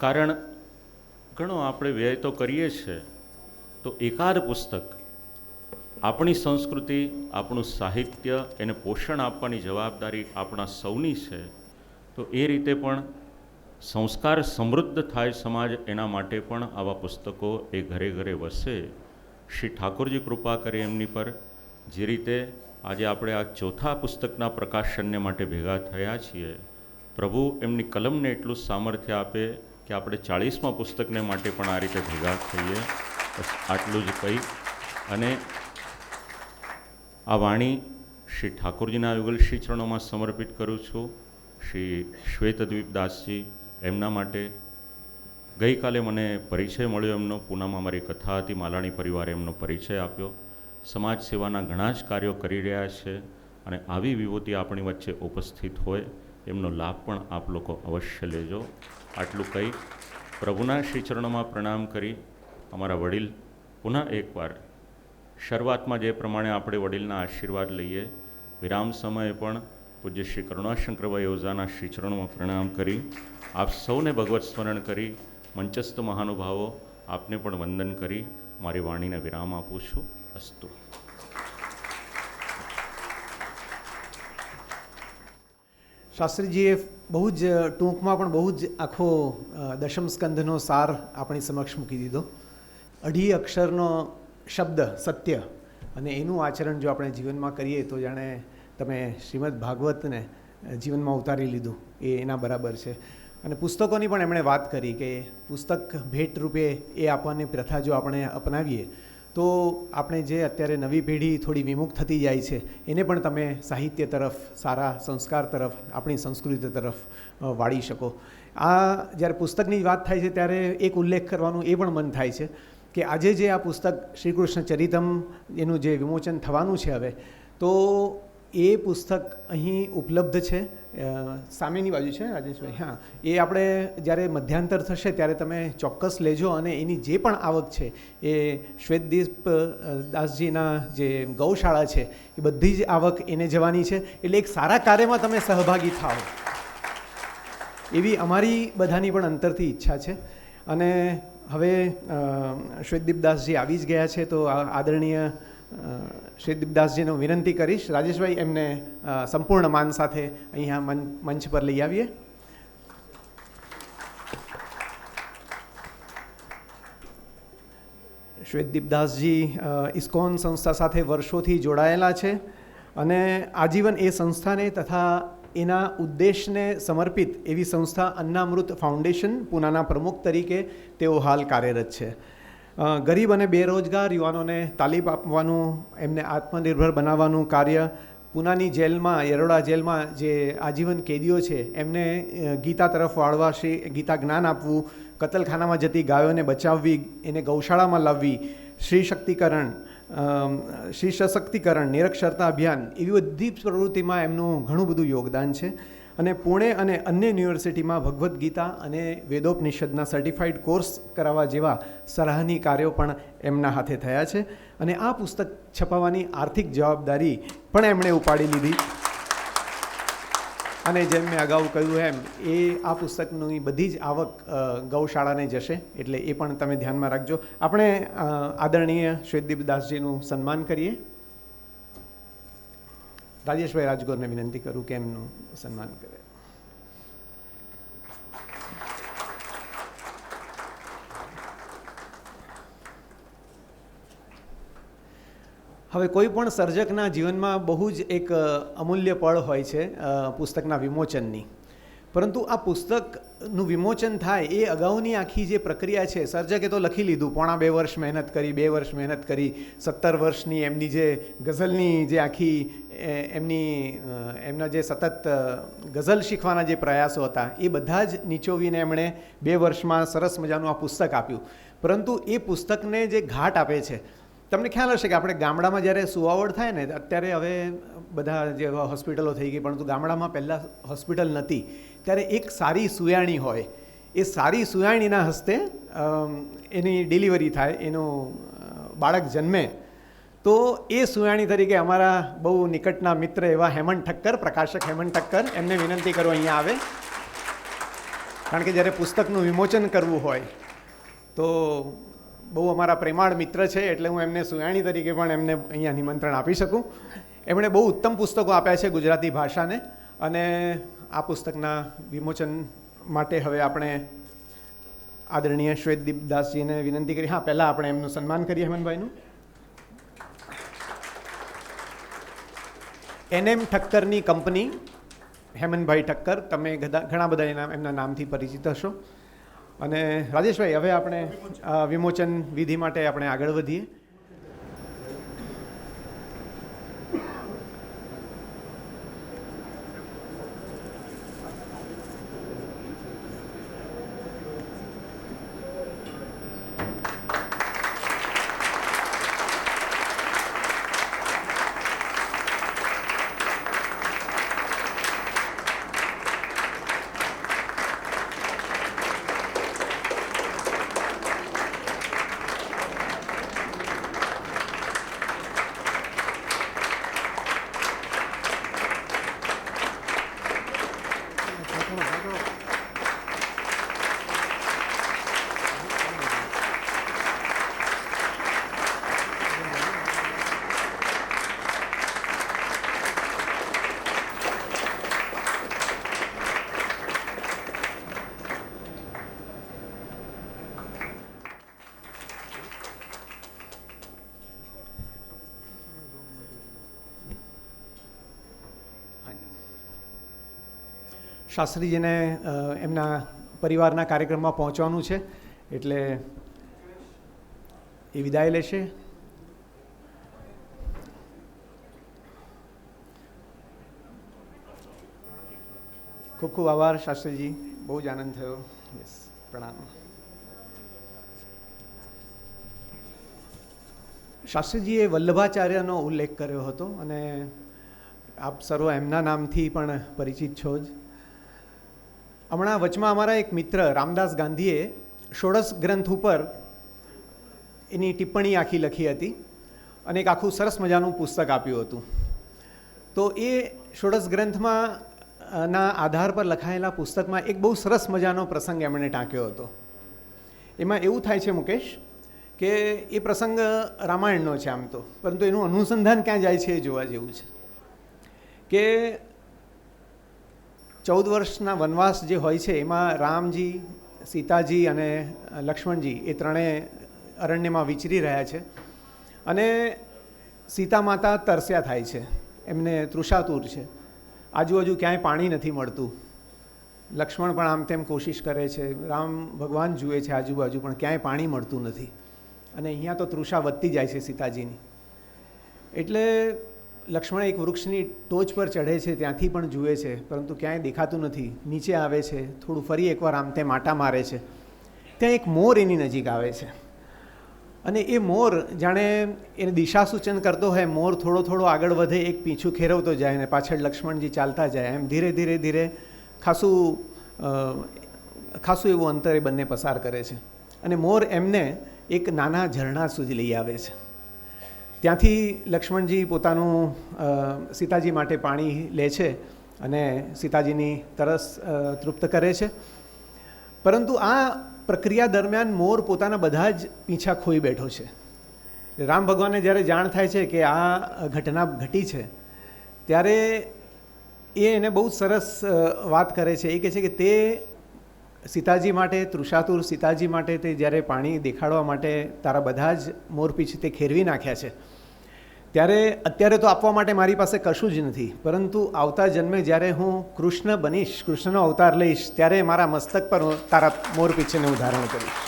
કારણ ઘણો આપણે વ્યય તો કરીએ છીએ, તો એકાદ પુસ્તક આપણી સંસ્કૃતિ, આપણું સાહિત્ય, એને પોષણ આપવાની જવાબદારી આપણા સૌની છે. તો એ રીતે પણ સંસ્કાર સમૃદ્ધ થાય સમાજ, એના માટે પણ આવા પુસ્તકો એ ઘરે ઘરે વસે. શ્રી ઠાકોરજી કૃપા કરે એમની પર. જે રીતે આજે આપણે આ ચોથા પુસ્તકના પ્રકાશનને માટે ભેગા થયા છીએ, પ્રભુ એમની કલમને એટલું સામર્થ્ય આપે કે આપણે 40મા પુસ્તકને માટે પણ આ રીતે ભેગા થઈએ. બસ આટલું જ કહી અને આ વાણી શ્રી ઠાકોરજીના યુગલ શ્રી ચરણોમાં સમર્પિત કરું છું. શ્રી શ્વેતદ્વીપદાસજી, એમના માટે ગઈકાલે મને પરિચય મળ્યો એમનો. પૂનામાં મારી કથા હતી, માલાણી પરિવારે એમનો પરિચય આપ્યો. સમાજ સેવાના ઘણા જ કાર્યો કરી રહ્યા છે અને આવી વિભૂતિ આપણી વચ્ચે ઉપસ્થિત હોય એમનો લાભ પણ આપ લોકો અવશ્ય લેજો. આટલું કહી પ્રભુના શ્રી ચરણોમાં પ્રણામ કરી અમારા વડીલ પુનઃ એકવાર શરૂઆતમાં જે પ્રમાણે આપણે વડીલના આશીર્વાદ લઈએ, વિરામ સમયે પણ પૂજ્ય શ્રી કરુણાશંકરભાઈ ઓઝાના શ્રી ચરણોમાં પ્રણામ કરી આપ સૌને ભગવત સ્મરણ કરી, મંચસ્થ મહાનુભાવો આપને પણ વંદન કરી મારી વાણીને વિરામ આપું છું. અસ્તુ. શાસ્ત્રીજીએ બહુ જ ટૂંકમાં પણ બહુ જ આખો દશમ સ્કંધનો સાર આપણી સમક્ષ મૂકી દીધો. 2.5 અક્ષરનો શબ્દ સત્ય અને એનું આચરણ જો આપણે જીવનમાં કરીએ તો જાણે તમે શ્રીમદ ભાગવતને જીવનમાં ઉતારી લીધું એ એના બરાબર છે. અને પુસ્તકોની પણ એમણે વાત કરી કે પુસ્તક ભેટ રૂપે એ આપવાની પ્રથા જો આપણે અપનાવીએ તો આપણે જે અત્યારે નવી પેઢી થોડી વિમુખ થતી જાય છે એને પણ તમે સાહિત્ય તરફ, સારા સંસ્કાર તરફ, આપણી સંસ્કૃતિ તરફ વાળી શકો. આ જ્યારે પુસ્તકની વાત થાય છે ત્યારે એક ઉલ્લેખ કરવાનું એ પણ મન થાય છે કે આજે જે આ પુસ્તક શ્રી કૃષ્ણ ચરિતમ એનું જે વિમોચન થવાનું છે હવે, તો એ પુસ્તક અહીં ઉપલબ્ધ છે. સામેની બાજુ છે રાજેશભાઈ. હા, એ આપણે જ્યારે મધ્યાંતર થશે ત્યારે તમે ચોક્કસ લેજો અને એની જે પણ આવક છે એ શ્વેતદીપ દાસજીના જે ગૌશાળા છે એ બધી જ આવક એને જવાની છે. એટલે એક સારા કાર્યમાં તમે સહભાગી થાઓ એવી અમારી બધાની પણ અંતરથી ઈચ્છા છે. અને હવે શ્વેતદીપદાસજી આવી જ ગયા છે તો આદરણીય શ્વેતદીપદાસજીને વિનંતી કરીશ, રાજેશભાઈ એમને સંપૂર્ણ માન સાથે અહીંયા મંચ પર લઈ આવીએ. શ્વેતદીપદાસજી ઇસ્કોન સંસ્થા સાથે વર્ષોથી જોડાયેલા છે અને આજીવન એ સંસ્થાને તથા એના ઉદ્દેશને સમર્પિત એવી સંસ્થા અન્નામૃત ફાઉન્ડેશન પૂનાના પ્રમુખ તરીકે તેઓ હાલ કાર્યરત છે. ગરીબ અને બેરોજગાર યુવાનોને તાલીમ આપવાનું, એમને આત્મનિર્ભર બનાવવાનું કાર્ય પૂનાની જેલમાં, યરોડા જેલમાં જે આજીવન કેદીઓ છે એમને ગીતા તરફ વાળવા, ગીતા જ્ઞાન આપવું, કતલખાનામાં જતી ગાયોને બચાવવી, એને ગૌશાળામાં લાવવી, શ્રી સશક્તિકરણ, નિરક્ષરતા અભિયાન, એવી બધી પ્રવૃત્તિમાં એમનું ઘણું બધું યોગદાન છે. અને પુણે અને અન્ય યુનિવર્સિટીમાં ભગવદ્ ગીતા અને વેદોપનિષદના સર્ટિફાઈડ કોર્સ કરાવવા જેવા સરાહનીય કાર્યો પણ એમના હાથે થયા છે. અને આ પુસ્તક છપાવવાની આર્થિક જવાબદારી પણ એમણે ઉપાડી લીધી. અને જેમ મેં અગાઉ કહ્યું એમ એ આ પુસ્તકની બધી જ આવક ગૌશાળાને જશે, એટલે એ પણ તમે ધ્યાનમાં રાખજો. આપણે આદરણીય શ્વેતદીપદાસજીનું સન્માન કરીએ. રાજેશભાઈ રાજગોરને વિનંતી કરું કે એમનું સન્માન કરે. હવે કોઈ પણ સર્જકના જીવનમાં બહુ જ એક અમૂલ્ય પળ હોય છે પુસ્તકના વિમોચનની. પરંતુ આ પુસ્તકનું વિમોચન થાય એ અગાઉની આખી જે પ્રક્રિયા છે, સર્જકે તો લખી લીધું, 2.5 વર્ષ મહેનત કરી, 2 વર્ષ મહેનત કરી, 17 વર્ષની એમની જે ગઝલની જે આખી એમના જે સતત ગઝલ શીખવાના જે પ્રયાસો હતા એ બધા જ નીચોવીને એમણે 2 વર્ષમાં સરસ મજાનું આ પુસ્તક આપ્યું. પરંતુ એ પુસ્તકને જે ઘાટ આપે છે, તમને ખ્યાલ હશે કે આપણે ગામડામાં જ્યારે સુવાવડ થાય ને, અત્યારે હવે બધા જે હોસ્પિટલો થઈ ગઈ, પરંતુ ગામડામાં પહેલાં હોસ્પિટલ નહોતી, ત્યારે એક સારી સુયાણી હોય, એ સારી સુયાણીના હસ્તે એની ડિલિવરી થાય, એનું બાળક જન્મે, તો એ સુયાણી તરીકે અમારા બહુ નિકટના મિત્ર એવા હેમંત ઠક્કર, પ્રકાશક હેમંત ઠક્કર, એમને વિનંતી કરો અહીંયા આવે. કારણ કે જ્યારે પુસ્તકનું વિમોચન કરવું હોય તો બહુ અમારા પ્રેમાળ મિત્ર છે, એટલે હું એમને સુયાણી તરીકે પણ એમને અહીંયા નિમંત્રણ આપી શકું. એમણે બહુ ઉત્તમ પુસ્તકો આપ્યા છે ગુજરાતી ભાષાને, અને આ પુસ્તકના વિમોચન માટે હવે આપણે આદરણીય શ્વેતદીપ દાસજીને વિનંતી કરી. હા, પહેલાં આપણે એમનું સન્માન કરીએ. હેમનભાઈનું NM ઠક્કરની કંપની, હેમનભાઈ ઠક્કર, તમે ઘણા બધા એમના નામથી પરિચિત હશો. અને રાજેશભાઈ, હવે આપણે વિમોચન વિધિ માટે આપણે આગળ વધીએ. શાસ્ત્રીજીને એમના પરિવારના કાર્યક્રમમાં પહોંચવાનું છે, એટલે એ વિદાય લેશે. ખૂબ ખૂબ આભાર શાસ્ત્રીજી, બહુ જ આનંદ થયો. યસ, પ્રણામ. શાસ્ત્રીજીએ વલ્લભાચાર્યનો ઉલ્લેખ કર્યો હતો અને આપ સર્વ એમના નામથી પણ પરિચિત છો જ. હમણાં વચમાં અમારા એક મિત્ર રામદાસ ગાંધીએ ષોડશ ગ્રંથ ઉપર એની ટિપ્પણી આખી લખી હતી અને એક આખું સરસ મજાનું પુસ્તક આપ્યું હતું. તો એ ષોડશ ગ્રંથમાં ના આધાર પર લખાયેલા પુસ્તકમાં એક બહુ સરસ મજાનો પ્રસંગ એમણે ટાંક્યો હતો. એમાં એવું થાય છે મુકેશ કે એ પ્રસંગ રામાયણનો છે આમ તો, પરંતુ એનું અનુસંધાન ક્યાં જાય છે એ જોવા જેવું છે. કે 14 વર્ષના વનવાસ જે હોય છે એમાં રામજી, સીતાજી અને લક્ષ્મણજી એ ત્રણેય અરણ્યમાં વિચરી રહ્યા છે અને સીતા માતા તરસ્યા થાય છે, એમને તૃષાતુર છે, આજુબાજુ ક્યાંય પાણી નથી મળતું. લક્ષ્મણ પણ આમ તેમ કોશિશ કરે છે, રામ ભગવાન જુએ છે આજુબાજુ પણ ક્યાંય પાણી મળતું નથી. અને અહીંયા તો તૃષા વધતી જાય છે સીતાજીની. એટલે લક્ષ્મણ એક વૃક્ષની ટોચ પર ચઢે છે, ત્યાંથી પણ જુએ છે પરંતુ ક્યાંય દેખાતું નથી. નીચે આવે છે, થોડું ફરી એકવાર આમ તેમ આટા મારે છે, ત્યાં એક મોર એની નજીક આવે છે અને એ મોર જાણે એને દિશા સૂચન કરતો હોય. મોર થોડો થોડો આગળ વધે, એક પીછું ખેરવતો જાય અને પાછળ લક્ષ્મણજી ચાલતા જાય. એમ ધીરે ધીરે ધીરે ખાસું એવું અંતર એ બંને પસાર કરે છે અને મોર એમને એક નાના ઝરણા સુધી લઈ આવે છે. ત્યાંથી લક્ષ્મણજી પોતાનું સીતાજી માટે પાણી લે છે અને સીતાજીની તરસ તૃપ્ત કરે છે. પરંતુ આ પ્રક્રિયા દરમિયાન મોર પોતાના બધા જ પીંછા ખોઈ બેઠો છે. રામ ભગવાનને જ્યારે જાણ થાય છે કે આ ઘટના ઘટી છે ત્યારે એ એને બહુ સરસ વાત કરે છે. એ કહે છે કે તે સીતાજી માટે, તૃષાતુર સીતાજી માટે તે જ્યારે પાણી દેખાડવા માટે તારા બધા જ મોરપીંછ તે ખેરવી નાખ્યા છે, ત્યારે અત્યારે તો આપવા માટે મારી પાસે કશું જ નથી, પરંતુ આવતા જન્મે જ્યારે હું કૃષ્ણ બનીશ, કૃષ્ણનો અવતાર લઈશ, ત્યારે મારા મસ્તક પર તારા મોરપીંછને હું ધારણ કરીશ.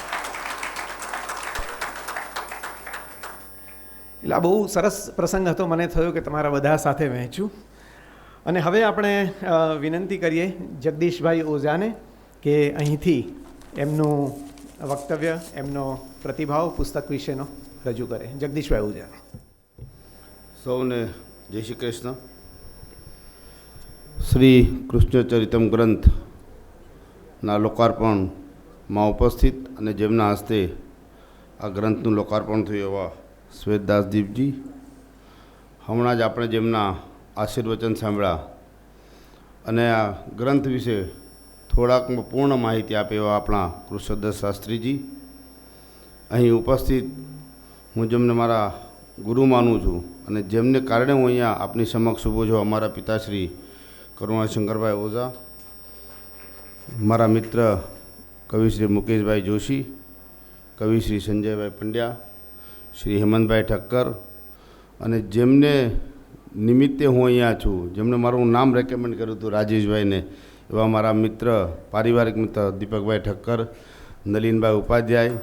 એટલે આ બહુ સરસ પ્રસંગ હતો, મને થયું કે તમારા બધા સાથે વહેંચું. અને હવે આપણે વિનંતી કરીએ જગદીશભાઈ ઓઝાને કે અહીંથી એમનું વક્તવ્ય, એમનો પ્રતિભાવ પુસ્તક વિશેનો રજૂ કરે. જગદીશભાઈ ઓઝા. સૌને જય શ્રી કૃષ્ણ. શ્રી કૃષ્ણ ચરિતમ ગ્રંથના લોકાર્પણમાં ઉપસ્થિત અને જેમના હસ્તે આ ગ્રંથનું લોકાર્પણ થયું એવા શ્વેતદાસદીપજી, હમણાં જ આપણે જેમના આશીર્વચન સાંભળ્યા અને આ ગ્રંથ વિશે થોડાક પૂર્ણ માહિતી આપે એવા આપણા કૃષ્ણદાસ શાસ્ત્રીજી, અહીં ઉપસ્થિત હું જેમને મારા ગુરુ માનું છું અને જેમને કારણે હું અહીંયા આપની સમક્ષ ઊભો છું, અમારા પિતાશ્રી કરુણાશંકરભાઈ ઓઝા, મારા મિત્ર કવિ શ્રી મુકેશભાઈ જોશી, કવિ શ્રી સંજયભાઈ પંડ્યા, શ્રી હેમંતભાઈ ઠક્કર, અને જેમને નિમિત્તે હું અહીંયા છું, જેમણે મારું નામ રેકમેન્ડ કર્યું હતું રાજેશભાઈને, એવા મારા મિત્ર, પારિવારિક મિત્ર દીપકભાઈ ઠક્કર, નલિનભાઈ ઉપાધ્યાય,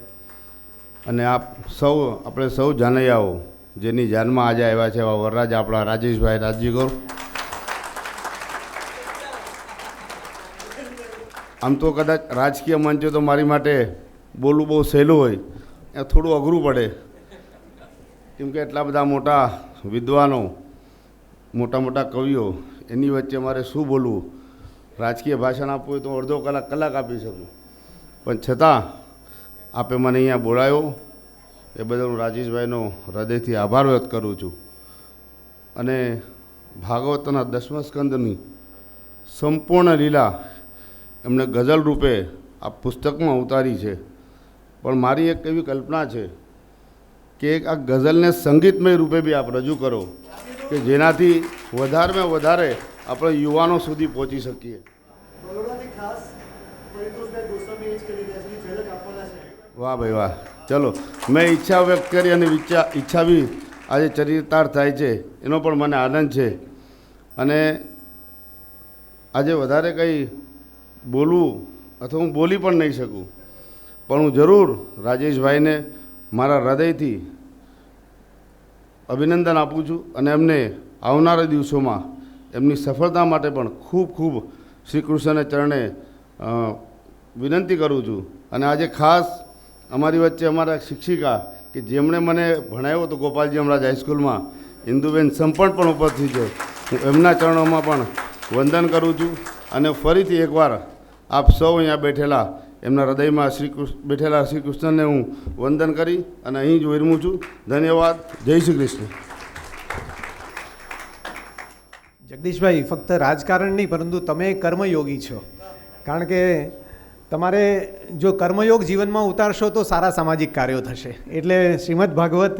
અને આપણે સૌ જાનૈયાઓ જેની જાનમાં આજે આવ્યા છે એવા વરરાજ આપણા રાજેશભાઈ રાજજીગોર. આમ તો કદાચ રાજકીય મંચે તો મારી માટે બોલવું બહુ સહેલું હોય, એ થોડું અઘરું પડે, કેમ કે એટલા બધા મોટા વિદ્વાનો, મોટા મોટા કવિઓ, એની વચ્ચે મારે શું બોલવું. રાજકીય ભાષણ આપવું હોય તો અડધો કલાક આપી શકું, પણ છતાં આપે મને અહીંયા બોલાવ્યો એ બદલ હું રાજેશભાઈનો હૃદયથી આભાર વ્યક્ત કરું છું. અને ભાગવતના 10મા સ્કંદની સંપૂર્ણ લીલા એમણે ગઝલ રૂપે આ પુસ્તકમાં ઉતારી છે. પણ મારી એક એવી કલ્પના છે કે આ ગઝલને સંગીતમય રૂપે બી આપ રજૂ કરો કે જેનાથી વધારેમાં વધારે આપણે યુવાનો સુધી પહોંચી શકીએ. વાહ ભાઈ વાહ. ચલો, મેં ઈચ્છા વ્યક્ત કરી અને ઈચ્છા બી આજે ચરિતાર્થ થાય છે, એનો પણ મને આનંદ છે. અને આજે વધારે કંઈ બોલવું અથવા હું બોલી પણ નહીં શકું, પણ હું જરૂર રાજેશભાઈને મારા હૃદયથી અભિનંદન આપું છું અને એમને આવનારા દિવસોમાં એમની સફળતા માટે પણ ખૂબ ખૂબ શ્રી કૃષ્ણને ચરણે વિનંતી કરું છું. અને આજે ખાસ અમારી વચ્ચે અમારા શિક્ષિકા કે જેમણે મને ભણાવ્યો હતો ગોપાલજી હમણાજ હાઈસ્કૂલમાં, ઇન્દુબેન સંપણ પણ ઉપસ્થિત છે. હું એમના ચરણોમાં પણ વંદન કરું છું. અને ફરીથી એકવાર આપ સૌ અહીંયા બેઠેલા એમના હૃદયમાં બેઠેલા શ્રી કૃષ્ણને હું વંદન કરી અને અહીં જ વિરમું છું. ધન્યવાદ. જય શ્રી કૃષ્ણ. જગદીશભાઈ, ફક્ત રાજકારણ નહીં પરંતુ તમે કર્મયોગી છો, કારણ કે તમારે જો કર્મયોગ જીવનમાં ઉતારશો તો સારા સામાજિક કાર્યો થશે. એટલે શ્રીમદ ભાગવત,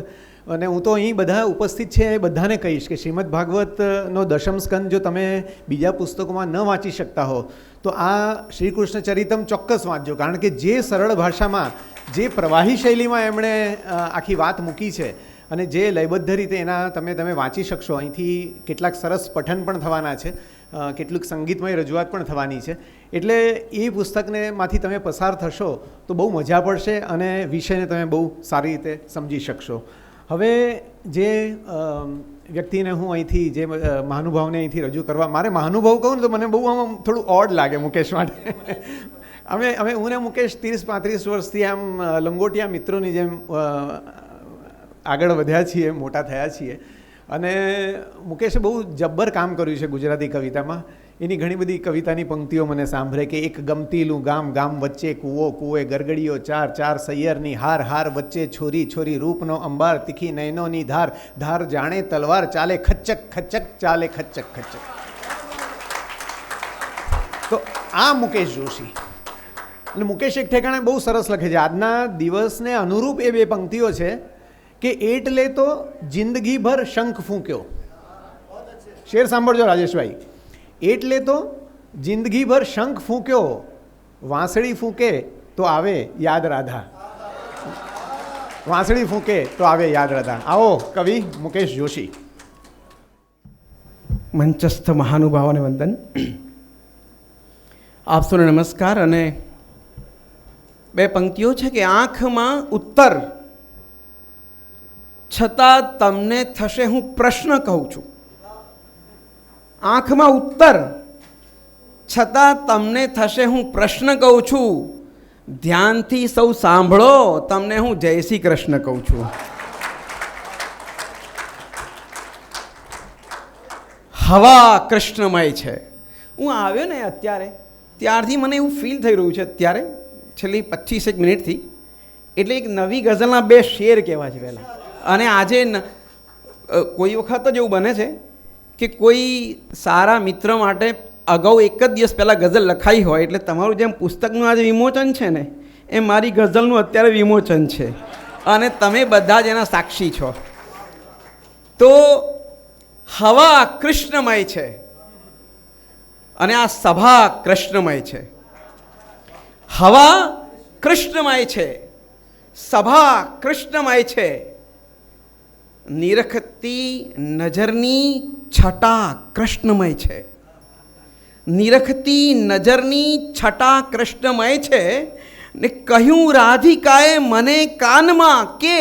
અને હું તો અહીં બધા ઉપસ્થિત છે એ બધાને કહીશ કે શ્રીમદ ભાગવતનો 10મ સ્કંદ જો તમે બીજા પુસ્તકોમાં ન વાંચી શકતા હો તો આ શ્રી કૃષ્ણ ચરિતમ ચોક્કસ વાંચજો, કારણ કે જે સરળ ભાષામાં, જે પ્રવાહી શૈલીમાં એમણે આખી વાત મૂકી છે અને જે લયબદ્ધ રીતે એના તમે વાંચી શકશો. અહીંથી કેટલાક સરસ પઠન પણ થવાના છે, કેટલુંક સંગીતમય રજૂઆત પણ થવાની છે. એટલે એ પુસ્તકને માંથી તમે પસાર થશો તો બહુ મજા પડશે અને વિષયને તમે બહુ સારી રીતે સમજી શકશો. હવે જે વ્યક્તિને હું અહીંથી, જે મહાનુભાવને અહીંથી રજૂ કરવા, મારે મહાનુભાવ કહું ને તો મને બહુ આમ થોડું ઓડ લાગે મુકેશ માટે. અમે હું ને મુકેશ 30-35 વર્ષથી આમ લંગોટિયા મિત્રોની જેમ આગળ વધ્યા છીએ, મોટા થયા છીએ. અને મુકેશે બહુ જબ્બર કામ કર્યું છે ગુજરાતી કવિતામાં. એની ઘણી બધી કવિતાની પંક્તિઓ મને સાંભળે કે એક ગમતીલું ગામ, ગામ વચ્ચે કૂવો, કૂવે ગરગડીઓ ચાર, ચાર સૈયરની હાર, હાર વચ્ચે છોરી, છોરી રૂપનો અંબાર, તીખી નયનોની ધાર, ધાર જાણે તલવાર, ચાલે ખચ્ચક ખચ્ચક, ચાલે ખચ્ચક ખચ્ચક. તો આ મુકેશ જોશી. અને મુકેશ એક ઠેકાણે બહુ સરસ લખે છે, આજના દિવસને અનુરૂપ એ બે પંક્તિઓ છે કે એટલે તો જિંદગીભર શંખ ફૂંક્યો. શેર સાંભળજો રાજેશભાઈ. એટલે તો જિંદગીભર શંખ ફૂંક્યો, વાંસળી ફૂંકે તો આવે યાદ રાધા. વાંસળી ફૂંકે તો આવે યાદ રાધા. આવો કવિ મુકેશ જોશી. મંચસ્થ મહાનુભાવોને વંદન. આપ સૌને નમસ્કાર. અને બે પંક્તિઓ છે કે આંખમાં ઉત્તર છતાં તમને થશે હું પ્રશ્ન કહું છું. આંખમાં ઉત્તર છતાં તમને થશે હું પ્રશ્ન કહું છું. ધ્યાનથી સૌ સાંભળો, તમને હું જય શ્રી કૃષ્ણ કહું છું. હવા કૃષ્ણમય છે. હું આવ્યો ને અત્યારે, ત્યારથી મને એવું ફીલ થઈ રહ્યું છે અત્યારે છેલ્લી 25 મિનિટથી. એટલે એક નવી ગઝલના બે શેર કહેવા છે પહેલાં. અને આજે કોઈ વખત જ એવું બને છે કે કોઈ સારા મિત્ર માટે અગાઉ એક જ દિવસ પહેલાં ગઝલ લખાઈ હોય, એટલે તમારું જેમ પુસ્તકનું આજે વિમોચન છે ને એમ મારી ગઝલનું અત્યારે વિમોચન છે અને તમે બધા જ એના સાક્ષી છો. તો હવા કૃષ્ણમય છે અને આ સભા કૃષ્ણમય છે. હવા કૃષ્ણમય છે, સભા કૃષ્ણમય છે, નિરખતી નજરની છટા કૃષ્ણમય છે, નિરખતી નજરની છટા કૃષ્ણમય છે. ને કહ્યું રાધિકાએ મને કાનમાં કે,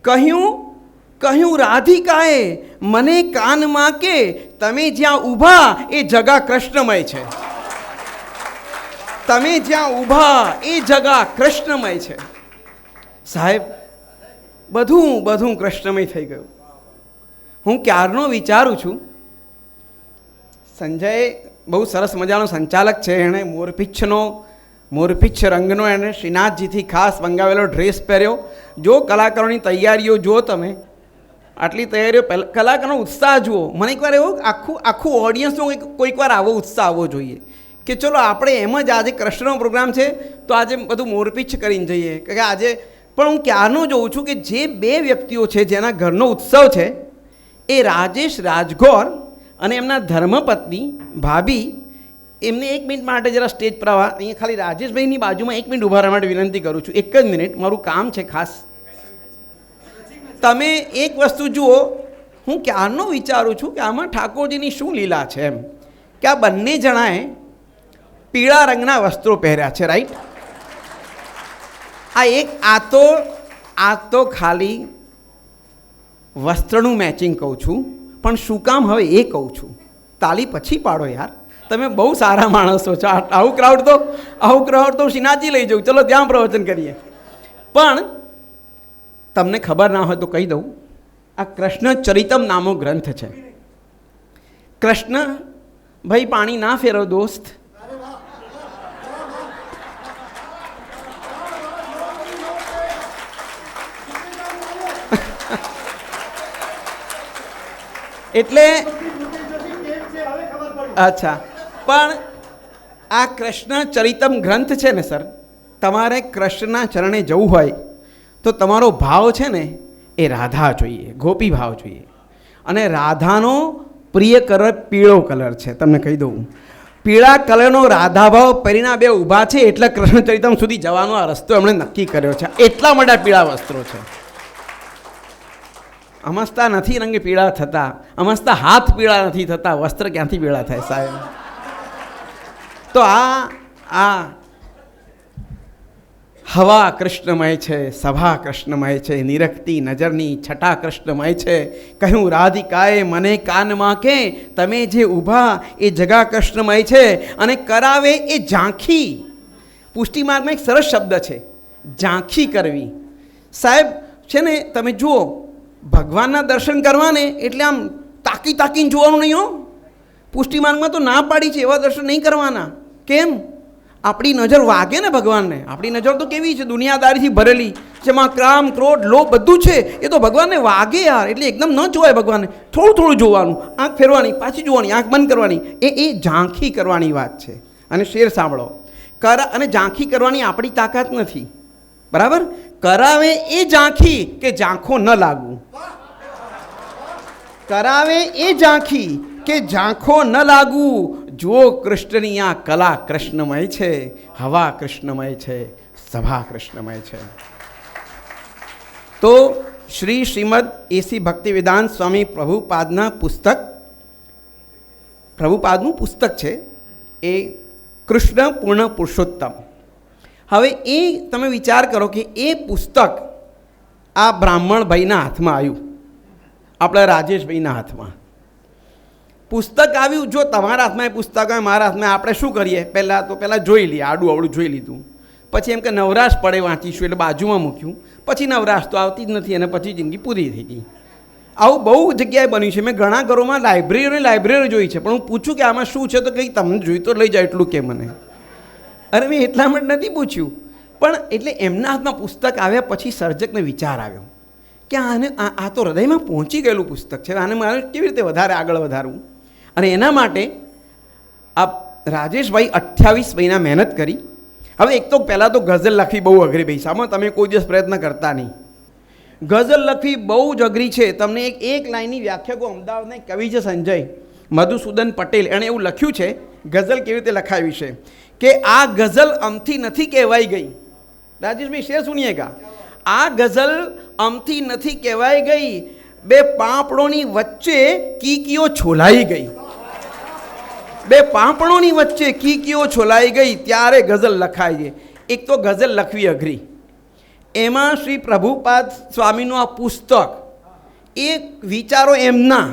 કહ્યું રાધિકાએ મને કાનમાં કે તમે જ્યાં ઊભા એ જગા કૃષ્ણમય છે, તમે જ્યાં ઊભા એ જગા કૃષ્ણમય છે. સાહેબ, બધું કૃષ્ણમય થઈ ગયું. હું ક્યારનો વિચારું છું, સંજય બહુ સરસ મજાનો સંચાલક છે, એણે મોરપીચ્છ રંગનો એણે શ્રીનાથજીથી ખાસ મંગાવેલો ડ્રેસ પહેર્યો. જો કલાકારોની તૈયારીઓ જુઓ તમે, આટલી તૈયારીઓ, કલાકારનો ઉત્સાહ જુઓ. મને એકવાર એવો આખું ઓડિયન્સનો કોઈક વાર આવો ઉત્સાહ આવવો જોઈએ કે ચલો આપણે એમ જ આજે કૃષ્ણનો પ્રોગ્રામ છે તો આજે બધું મોરપીચ્છ કરીને જઈએ. કે આજે પણ હું ક્યારનો જોઉં છું કે જે બે વ્યક્તિઓ છે જેના ઘરનો ઉત્સવ છે એ રાજેશ રાજગોર અને એમના ધર્મપત્ની ભાભી, એમને 1 મિનિટ માટે જરા સ્ટેજ પર આવવા. અહીંયા ખાલી રાજેશભાઈની બાજુમાં 1 મિનિટ ઊભા રહેવા માટે વિનંતી કરું છું. 1 જ મિનિટ, મારું કામ છે ખાસ. તમે એક વસ્તુ જુઓ, હું ક્યારનો વિચારું છું કે આમાં ઠાકોરજીની શું લીલા છે એમ, કે આ બંને જણાએ પીળા રંગના વસ્ત્રો પહેર્યા છે, રાઈટ? આ તો ખાલી વસ્ત્રનું મેચિંગ કહું છું, પણ શું કામ હવે એ કહું છું. તાલી પછી પાડો યાર, તમે બહુ સારા માણસો છો. આવું ક્રાઉડ તો શ્રીનાથજી લઈ જાઉં, ચલો ત્યાં પ્રવચન કરીએ. પણ તમને ખબર ના હોય તો કહી દઉં, આ કૃષ્ણ ચરિતમ નામો ગ્રંથ છે. કૃષ્ણ ભાઈ પાણી ના ફેરો દોસ્ત. એટલે અચ્છા, પણ આ કૃષ્ણ ચરિતમ ગ્રંથ છે ને સર, તમારે કૃષ્ણના ચરણે જવું હોય તો તમારો ભાવ છે ને એ રાધા જોઈએ, ગોપી ભાવ જોઈએ. અને રાધાનો પ્રિય કલર પીળો કલર છે. તમને કહી દઉં, પીળા કલરનો રાધા ભાવ પહેરીને બે ઊભા છે એટલે કૃષ્ણ ચરિતમ સુધી જવાનો આ રસ્તો એમણે નક્કી કર્યો છે. એટલા મોટા પીળા વસ્ત્રો છે. અમસ્તા નથી રંગ પીળા થતા, અમસ્તા હાથ પીળા નથી થતા, વસ્ત્ર ક્યાંથી પીળા થાય સાહેબ? તો આ હવા કૃષ્ણમય છે, સભા કૃષ્ણમય છે, નિરખતી નજરની છટા કૃષ્ણમય છે. કહ્યું રાધિકાએ મને કાનમાં કે તમે જે ઊભા એ જગા કૃષ્ણમય છે. અને કરાવે એ ઝાંખી. પુષ્ટિમાર્ગમાં એક સરસ શબ્દ છે, ઝાંખી કરવી. સાહેબ છે ને, તમે જુઓ, ભગવાનના દર્શન કરવાને એટલે આમ તાકીને જોવાનું નહીં હો. પુષ્ટિમાર્ગમાં તો ના પાડી છે, એવા દર્શન નહીં કરવાના. કેમ? આપણી નજર વાગે ને ભગવાનને. આપણી નજર તો કેવી છે, દુનિયાદારીથી ભરેલી, જેમાં કામ, ક્રોધ, લોભ બધું છે. એ તો ભગવાનને વાગે યાર. એટલે એકદમ ન જોવાય ભગવાનને, થોડું જોવાનું, આંખ ફેરવાની, પાછી જોવાની, આંખ બંધ કરવાની. એ ઝાંખી કરવાની વાત છે. અને શેર સાંભળો, અને ઝાંખી કરવાની આપણી તાકાત નથી, બરાબર? કરાવે એ ઝાંખી કે ઝાંખો ન લાગવું. કરાવે એ ઝાંખી કે ઝાંખો ન લાગવું. જો કૃષ્ણની આ કલા કૃષ્ણમય છે, હવા કૃષ્ણમય છે, સભા કૃષ્ણમય છે. તો શ્રીમદ એસી ભક્તિવેદાંત સ્વામી પ્રભુપાદનું પુસ્તક છે એ કૃષ્ણ પૂર્ણ પુરુષોત્તમ. હવે એ તમે વિચાર કરો કે એ પુસ્તક આ બ્રાહ્મણ ભાઈના હાથમાં આવ્યું, આપણા રાજેશભાઈના હાથમાં પુસ્તક આવ્યું. જો તમારા હાથમાં એ પુસ્તક હોય, મારા હાથમાં, આપણે શું કરીએ? પહેલાં જોઈ લઈએ, આડું અવળું જોઈ લીધું. પછી એમ કે નવરાશ પડે વાંચીશું એટલે બાજુમાં મૂક્યું. પછી નવરાશ તો આવતી જ નથી અને પછી જિંદગી પૂરી થઈ ગઈ. આવું બહુ જગ્યાએ બન્યું છે. મેં ઘણા ઘરોમાં લાઇબ્રેરી જોઈ છે, પણ હું પૂછું કે આમાં શું છે તો કંઈ તમને જોઈ તો લઈ જાય એટલું કે મને. અરે મેં એટલા માટે નથી પૂછ્યું. પણ એટલે એમના હાથમાં પુસ્તક આવ્યા પછી સર્જકને વિચાર આવ્યો કે આ તો હૃદયમાં પહોંચી ગયેલું પુસ્તક છે, આને મારે કેવી રીતે વધારે આગળ વધારવું. અને એના માટે આ રાજેશભાઈ 28 મહિના મહેનત કરી. હવે એક તો પહેલાં તો ગઝલ લખવી બહુ અઘરી ભાઈ, સામે તમે કોઈ દિવસ પ્રયત્ન કરતા નહીં. ગઝલ લખવી બહુ જ અઘરી છે. તમને એક લાઈનની વ્યાખ્યા કહું. અમદાવાદના કવિ છે સંજય મધુસૂદન પટેલ, એણે એવું લખ્યું છે ગઝલ કેવી રીતે લખાવી છે કે આ ગઝલ અમથી નથી કહેવાઈ ગઈ. રાજેશભાઈ શેર સુનિએગા. આ ગઝલ અમથી નથી કહેવાઈ ગઈ, બે પાંપડોની વચ્ચે કીકીઓ છોલાઈ ગઈ. બે પાંપડોની વચ્ચે કીકીઓ છોલાઈ ગઈ ત્યારે ગઝલ લખાય છે. એક તો ગઝલ લખવી અઘરી, એમાં શ્રી પ્રભુપાદ સ્વામીનું આ પુસ્તક, એ વિચારો એમના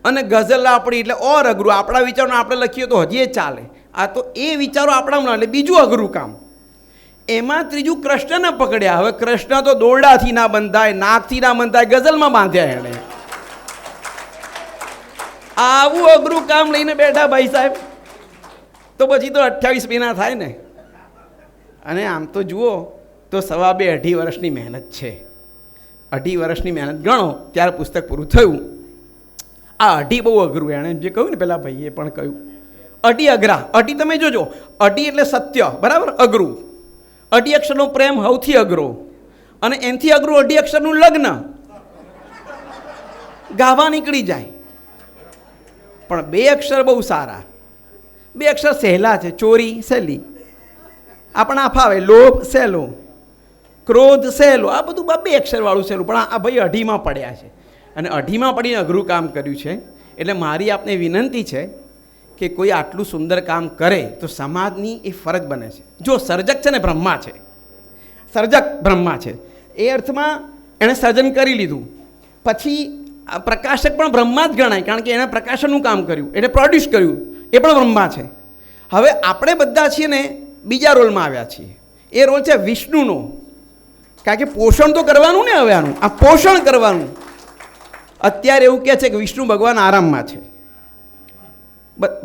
અને ગઝલ આપણી એટલે ઓર અઘરું. આપણા વિચારોને આપણે લખીએ તો હજી એ ચાલે, આ તો એ વિચારો આપણા એટલે બીજું અઘરું કામ. એમાં ત્રીજું કૃષ્ણને પકડ્યા. હવે કૃષ્ણ તો દોરડાથી ના બંધાય, નાકથી ના બંધાય, ગઝલમાં બાંધ્યા એણે. આવું અઘરું કામ લઈને બેઠા ભાઈ સાહેબ, તો પછી તો 28 મહિના થાય ને. અને આમ તો જુઓ તો 2.5 વર્ષની મહેનત છે. 2.5 વર્ષની મહેનત ગણો ત્યારે પુસ્તક પૂરું થયું. આ 2.5 બહુ અઘરું, એણે જે કહ્યું ને પેલા ભાઈએ પણ કહ્યું 2.5 અઘરા. 2.5 તમે જોજો, 2.5 એટલે સત્ય, બરાબર, અઘરું. 2.5 અક્ષરનો પ્રેમ સૌથી અઘરો, અને એનાથી અઘરું 2.5 અક્ષરનું લગ્ન. ગાવા નીકળી જાય. પણ 2 અક્ષર બહુ સારા. 2 અક્ષર સહેલા છે. ચોરી સહેલી, આપણા ફાવે. લોભ સહેલો, ક્રોધ સહેલો, આ બધું 2 અક્ષરવાળું સહેલું. પણ આ ભાઈ 2.5માં પડ્યા છે, અને 2.5માં પડીને અઘરું કામ કર્યું છે. એટલે મારી આપને વિનંતી છે કે કોઈ આટલું સુંદર કામ કરે તો સમાજની એ ફરજ બને છે. જો સર્જક છે ને બ્રહ્મા છે, સર્જક બ્રહ્મા છે, એ અર્થમાં એણે સર્જન કરી લીધું. પછી પ્રકાશક પણ બ્રહ્મા જ ગણાય, કારણ કે એણે પ્રકાશનનું કામ કર્યું, એને પ્રોડ્યુસ કર્યું, એ પણ બ્રહ્મા છે. હવે આપણે બધા છીએ ને બીજા રોલમાં આવ્યા છીએ. એ રોલ છે વિષ્ણુનો, કારણ કે પોષણ તો કરવાનું ને. હવે આનું આ પોષણ કરવાનું. અત્યારે એવું કહે છે કે વિષ્ણુ ભગવાન આરામમાં છે.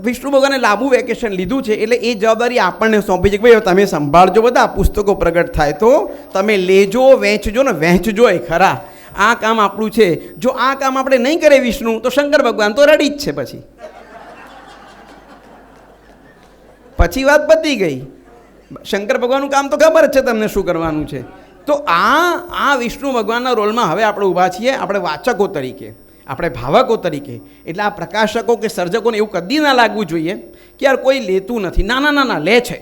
વિષ્ણુ ભગવાને લાંબુ વેકેશન લીધું છે, એટલે એ જવાબદારી આપણને સોંપી છે કે ભાઈ તમે સંભાળજો, બધા પુસ્તકો પ્રગટ થાય તો તમે લેજો, વેચજો ને વહેંચજો એ ખરા. આ કામ આપણું છે. જો આ કામ આપણે નહીં કરે વિષ્ણુ, તો શંકર ભગવાન તો રેડી જ છે. પછી વાત પતી ગઈ. શંકર ભગવાનનું કામ તો ખબર જ છે તમને શું કરવાનું છે. તો આ વિષ્ણુ ભગવાનના રોલમાં હવે આપણે ઊભા છીએ, આપણે વાચકો તરીકે, આપણે ભાવકો તરીકે. એટલે આ પ્રકાશકો કે સર્જકોને એવું કદી ના લાગવું જોઈએ કે યાર કોઈ લેતું નથી. ના ના ના ના, લે છે.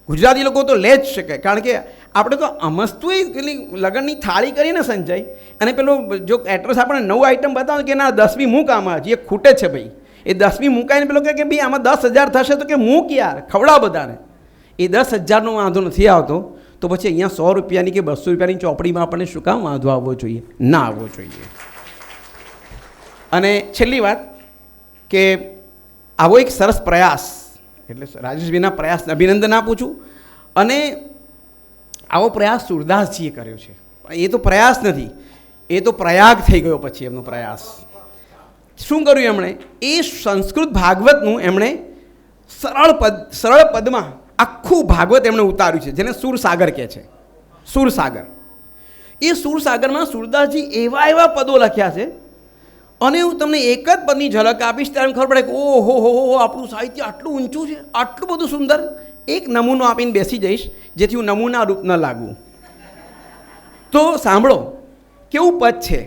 ગુજરાતી લોકો તો લે જ શકે, કારણ કે આપણે તો અમસ્તું પેલી લગ્નની થાળી કરીને સંજય, અને પેલો જો એડ્રેસ આપણે 9 આઈટમ બતાવે કે ના 10મી મૂક, આમાં હજી એક ખૂટે છે ભાઈ. એ 10મી મૂકાઈને પેલો કહે કે ભાઈ આમાં 10,000 થશે, તો કે મૂક યાર, ખવડાવ બધાને. એ 10,000નો વાંધો નથી આવતો, તો પછી અહીંયા 100 રૂપિયાની કે 200 રૂપિયાની ચોપડીમાં આપણને શું કામ વાંધો આવવો જોઈએ? ના આવવો જોઈએ. અને છેલ્લી વાત કે આવો એક સરસ પ્રયાસ, એટલે રાજેશભાઈના પ્રયાસને અભિનંદન આપું છું. અને આવો પ્રયાસ સુરદાસજીએ કર્યો છે. એ તો પ્રયાસ નથી, એ તો પ્રયાગ થઈ ગયો પછી એમનો પ્રયાસ. શું કર્યું એમણે? એ સંસ્કૃત ભાગવતનું એમણે સરળ પદમાં આખું ભાગવત એમણે ઉતાર્યું છે, જેને સુરસાગર કહે છે. સુરસાગર. એ સુરસાગરમાં સુરદાસજી એવા પદો લખ્યા છે, અને હું તમને એક જ પદની ઝલક આપીશ ત્યારે ખબર પડે કે ઓહો હો, આપણું સાહિત્ય આટલું ઊંચું છે, આટલું બધું સુંદર. એક નમૂનો આપીને બેસી જઈશ, જેથી હું નમૂના રૂપ ન લાગું. તો સાંભળો કેવું પદ છે,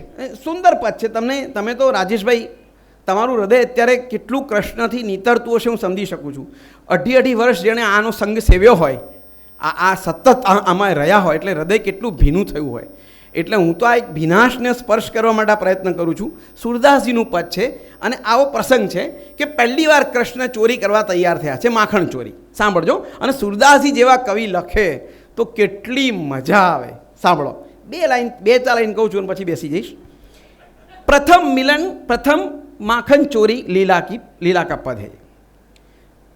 સુંદર પદ છે. તમે તો રાજેશભાઈ, તમારું હૃદય અત્યારે કેટલું કૃષ્ણથી નીતરતું હશે હું સમજી શકું છું. 2.5 વર્ષ જેણે આનો સંગ સેવ્યો હોય, આ સતત આમાં રહ્યા હોય, એટલે હૃદય કેટલું ભીનું થયું હોય. એટલે હું તો આ એક ભીનાશને સ્પર્શ કરવા માટે પ્રયત્ન કરું છું. સુરદાસજીનું પદ છે, અને આવો પ્રસંગ છે કે પહેલી વાર કૃષ્ણ ચોરી કરવા તૈયાર થયા છે, માખણ ચોરી. સાંભળજો. અને સુરદાસજી જેવા કવિ લખે તો કેટલી મજા આવે. સાંભળો, 2-4 લાઈન કહું છું અને પછી બેસી જઈશ. પ્રથમ મિલન, પ્રથમ માખણ ચોરી લીલા કા પદ હે.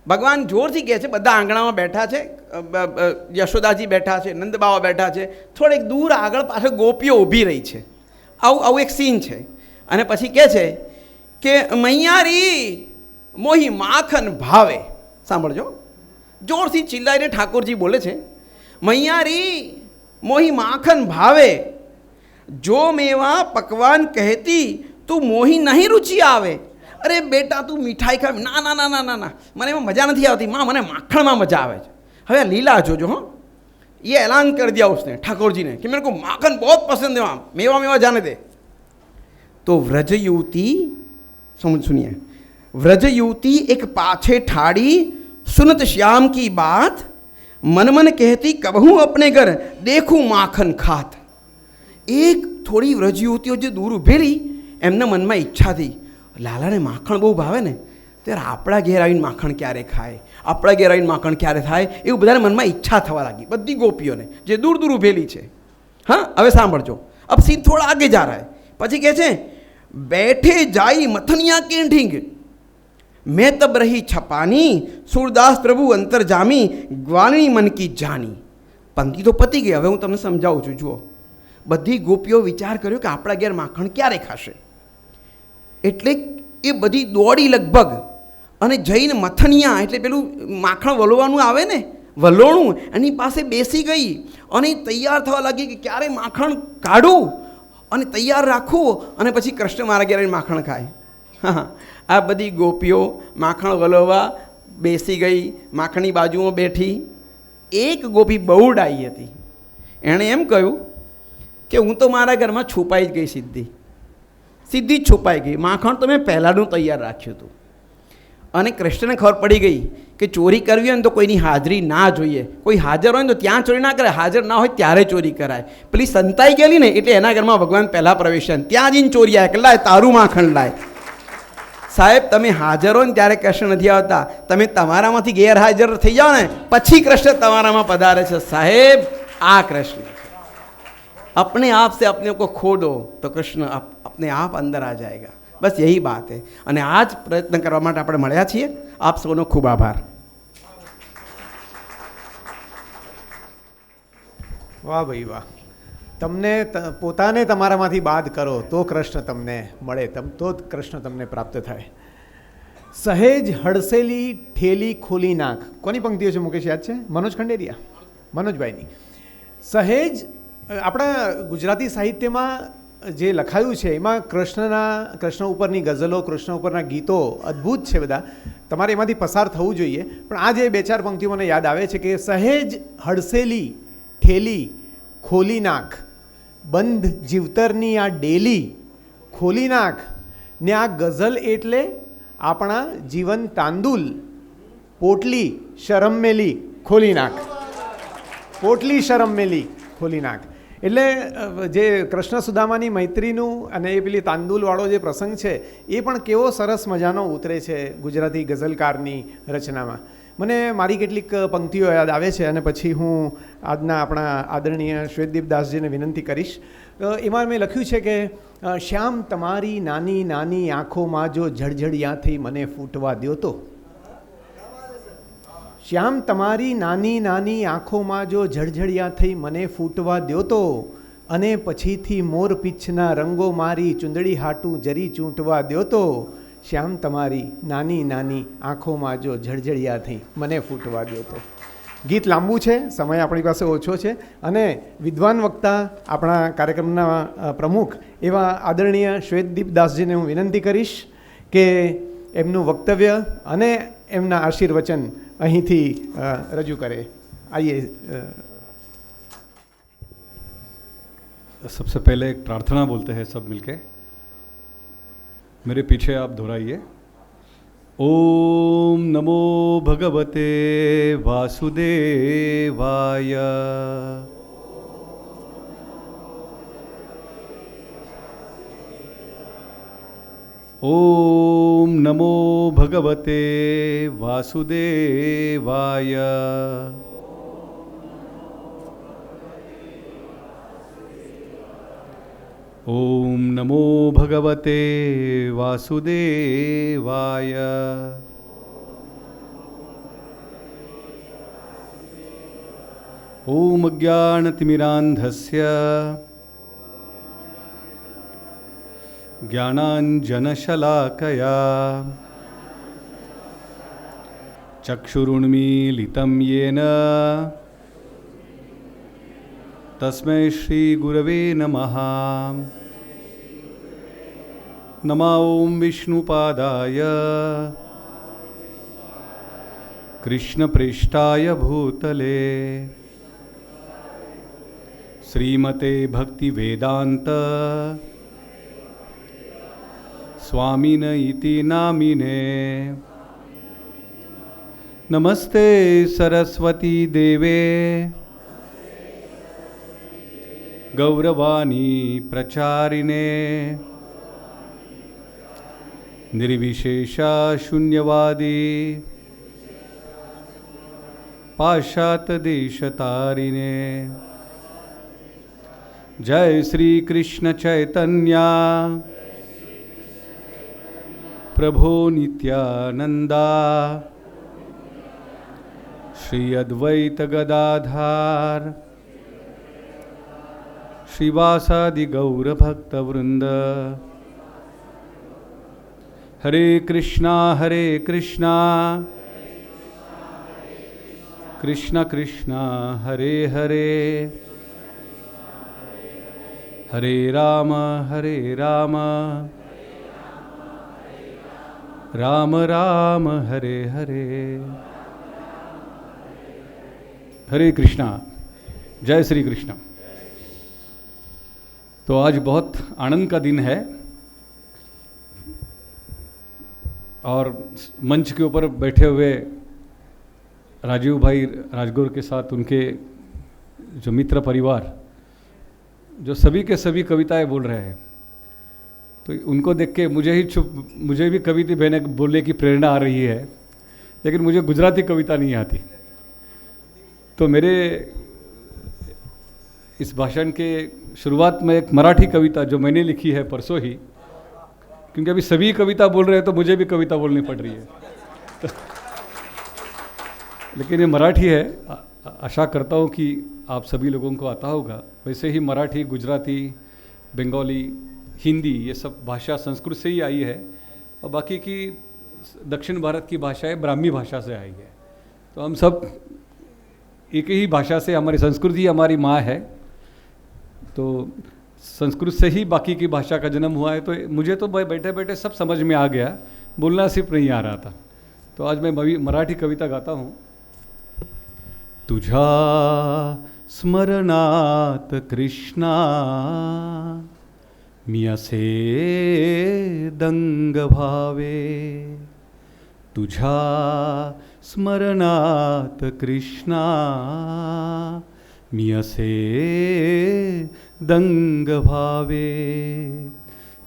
ભગવાન જોરથી કહે છે, બધા આંગણામાં બેઠા છે, યશોદાજી બેઠા છે, નંદબાવા બેઠા છે, થોડેક દૂર આગળ પાછળ ગોપીઓ ઊભી રહી છે. આવું એક સીન છે. અને પછી કહે છે કે મૈયારી મોહી માખન ભાવે. સાંભળજો, જોરથી ચિલ્લાઈને ઠાકોરજી બોલે છે, મૈયારી મોહી માખન ભાવે, જો મેવા પકવાન કહેતી તું મોહી નહીં રુચિ આવે. અરે બેટા તું મીઠાઈ ખા. ના ના ના ના ના ના, મને એમાં મજા નથી આવતી માં, મને માખણમાં મજા આવે છે. હવે લીલા જોજો. હો, ये ऐलान कर दिया उसने ठाकुर जी ने कि मेरे को माखन बहुत पसंद है, वहाँ मेवा जाने दे. तो व्रज युवती, सुनिए, व्रज युवती एक पाछे ठाड़ी सुनत श्याम की बात मन मन कहती कबहू अपने घर देखूं माखन खात. એક થોડી વ્રજ યુવતીઓ જે દૂર ઊભેલી એમના મનમાં ઈચ્છા થઈ, લાલાને માખણ બહુ ભાવે ને, ત્યારે આપણા ઘેર આવીને માખણ ક્યારે ખાય, આપણા ઘેર આવીને માખણ ક્યારે થાય, એવું બધાને મનમાં ઈચ્છા થવા લાગી બધી ગોપીઓને જે દૂર દૂર ઊભેલી છે. હા, હવે સાંભળજો. અબ સીન થોડા આગે જા રહા હૈ. પછી કહે છે, બેઠે જાઈ મથનિયા કે ઢીંગ મેં તબ રહી છપાની સુરદાસ પ્રભુ અંતર જામી ગ્વાલણી મન કી જાની. પંક્તિ તો પતી ગઈ, હવે હું તમને સમજાવું છું. જુઓ, બધી ગોપીઓ વિચાર કર્યો કે આપણા ઘેર માખણ ક્યારે ખાશે, એટલે એ બધી દોડી લગભગ અને જઈને મથનિયા એટલે પેલું માખણ વલોવાનું આવે ને, વલોણું, એની પાસે બેસી ગઈ અને તૈયાર થવા લાગી કે ક્યારે માખણ કાઢું અને તૈયાર રાખવું અને પછી કૃષ્ણ મારા ઘેર માખણ ખાય. હા, આ બધી ગોપીઓ માખણ વલોવા બેસી ગઈ, માખણની બાજુમાં બેઠી. એક ગોપી બહુ ડાઈ હતી, એણે એમ કહ્યું કે હું તો મારા ઘરમાં છુપાઈ જ ગઈ, સીધી જ છુપાઈ ગઈ. માખણ તો મેં પહેલાંનું તૈયાર રાખ્યું હતું અને કૃષ્ણને ખબર પડી ગઈ કે ચોરી કરવી હોય ને તો કોઈની હાજરી ના જોઈએ, કોઈ હાજર હોય ને તો ત્યાં ચોરી ના કરાય, હાજર ના હોય ત્યારે ચોરી કરાય. પેલી સંતાઈ ગયેલી ને એટલે એના ઘરમાં ભગવાન પહેલાં પ્રવેશ્યા, ત્યાં જઈને ચોરી આવે કે લાય તારું માખણ લાય. સાહેબ, તમે હાજર હોય ને ત્યારે કૃષ્ણ નથી આવતા, તમે તમારામાંથી ગેરહાજર થઈ જાઓ ને પછી કૃષ્ણ તમારામાં પધારે છે. સાહેબ, આ કૃષ્ણ अपने आप से अपने को खो दो तो कृष्ण अपने आप अंदर आ जाएगा. बस यही बात है. અને આ જ પ્રયત્ન કરવા માટે આપણે મળ્યા છીએ. આપ સૌનો ખૂબ આભાર. વાહ ભાઈ વાહ. તમને પોતાને તમારામાંથી બાદ કરો તો કૃષ્ણ તમને મળે, તો જ કૃષ્ણ તમને પ્રાપ્ત થાય. સહેજ હડસેલી ઠેલી ખોલી નાખ. કોની પંક્તિઓ છે મુકેશ, યાદ છે? મનોજ ખંડેરિયા, મનોજભાઈની. સહેજ આપણા ગુજરાતી સાહિત્યમાં જે લખાયું છે એમાં કૃષ્ણ ઉપરની ગઝલો, કૃષ્ણ ઉપરના ગીતો અદ્ભુત છે બધા, તમારે એમાંથી પસાર થવું જોઈએ. પણ આ જે બે ચાર પંક્તિઓ મને યાદ આવે છે કે સહેજ હડસેલી ઠેલી ખોલી નાખ, બંધ જીવતરની આ ડેલી ખોલી નાખ. ને આ ગઝલ એટલે આપણા જીવન તાંદુલ, પોટલી શરમ મેલી ખોલી નાખ, પોટલી શરમ મેલી ખોલી નાખ. એટલે જે કૃષ્ણ સુદામાની મૈત્રીનું અને એ પેલી તાંદુલવાળો જે પ્રસંગ છે એ પણ કેવો સરસ મજાનો ઉતરે છે ગુજરાતી ગઝલકારની રચનામાં. મને મારી કેટલીક પંક્તિઓ યાદ આવે છે અને પછી હું આજના આપણા આદરણીય શ્વેતદીપદાસજીને વિનંતી કરીશ. એમાં મેં લખ્યું છે કે શ્યામ તમારી નાની નાની આંખોમાં જો જળજળિયાથી મને ફૂટવા દ્યો તો, શ્યામ તમારી નાની નાની આંખોમાં જો જળજળિયા થઈ મને ફૂટવા દ્યો તો, અને પછીથી મોર પીછના રંગો મારી ચૂંદડી હાટું જરી ચૂંટવા દ્યો તો, શ્યામ તમારી નાની નાની આંખોમાં જો જળજળિયા થઈ મને ફૂટવા દ્યો તો. ગીત લાંબુ છે, સમય આપણી પાસે ઓછો છે અને વિદ્વાન વક્તા આપણા કાર્યક્રમના પ્રમુખ એવા આદરણીય શ્વેતદીપદાસજીને હું વિનંતી કરીશ કે એમનું વક્તવ્ય અને એમના આશીર્વચન અહીંથી રજૂ કરે. आइए. सबसे पहले एक प्रार्थना बोलते हैं सब मिलके. मेरे पीछे आप दोहराइए. ओम नमो भगवते वासुदेवाय. ओम नमो भगवते वासुदेवाय. ओम नमो भगवते वासुदेवाय. ओम अज्ञानतिमिरान्धस्य ज्ञानाञ्जनशलाकया चक्षुरुन्मीलितं येन तस्मै श्रीगुरवे नमः. नमो ॐ विष्णुपादाय कृष्णप्रेष्ठाय भूतले श्रीमते भक्तिवेदान्त स्वामिन इति नामिने. नमस्ते सरस्वती देवे गौरवाणी प्रचारिणे निर्विशेषा शून्यवादी पाश्चात्य देशतारिणे। जय श्री कृष्ण चैतन्या प्रभो नित्यानंदा श्री अद्वैत गदाधार श्रीवासादि गौर भक्त वृंद। हरे कृष्णा कृष्णा कृष्णा हरे हरे, हरे राम राम राम हरे हरे। हरे कृष्णा। जय श्री कृष्ण। तो आज बहुत आनंद का दिन है और मंच के ऊपर बैठे हुए राजीव भाई राजगुरु के साथ उनके जो मित्र परिवार जो सभी के सभी कविताएं बोल रहे हैं, तो उनको देख के मुझे भी कविता बहने बोलने की प्रेरणा आ रही है, लेकिन मुझे गुजराती कविता नहीं आती। तो मेरे इस भाषण के शुरुआत में एक मराठी कविता जो मैंने लिखी है परसों ही, क्योंकि अभी सभी कविता बोल रहे हैं तो मुझे भी कविता बोलनी पड़ रही है तो लेकिन ये मराठी है। आशा करता हूँ कि आप सभी लोगों को आता होगा। वैसे ही मराठी, गुजराती, बंगाली, हिंदी ये सब भाषा संस्कृत से ही आई है और बाकी की दक्षिण भारत की भाषाएं ब्राह्मी भाषा से आई है। तो हम सब एक ही भाषा से, हमारी संस्कृति हमारी माँ है, तो संस्कृत से ही बाकी की भाषा का जन्म हुआ है। तो मुझे तो बैठे बैठे सब समझ में आ गया, बोलना सिर्फ नहीं आ रहा था। तो आज मैं मराठी कविता गाता हूँ। तुझा स्मरणात कृष्णा मी असे दंग भावे, तुझा स्मरणात कृष्णा मी असे दंग भावे,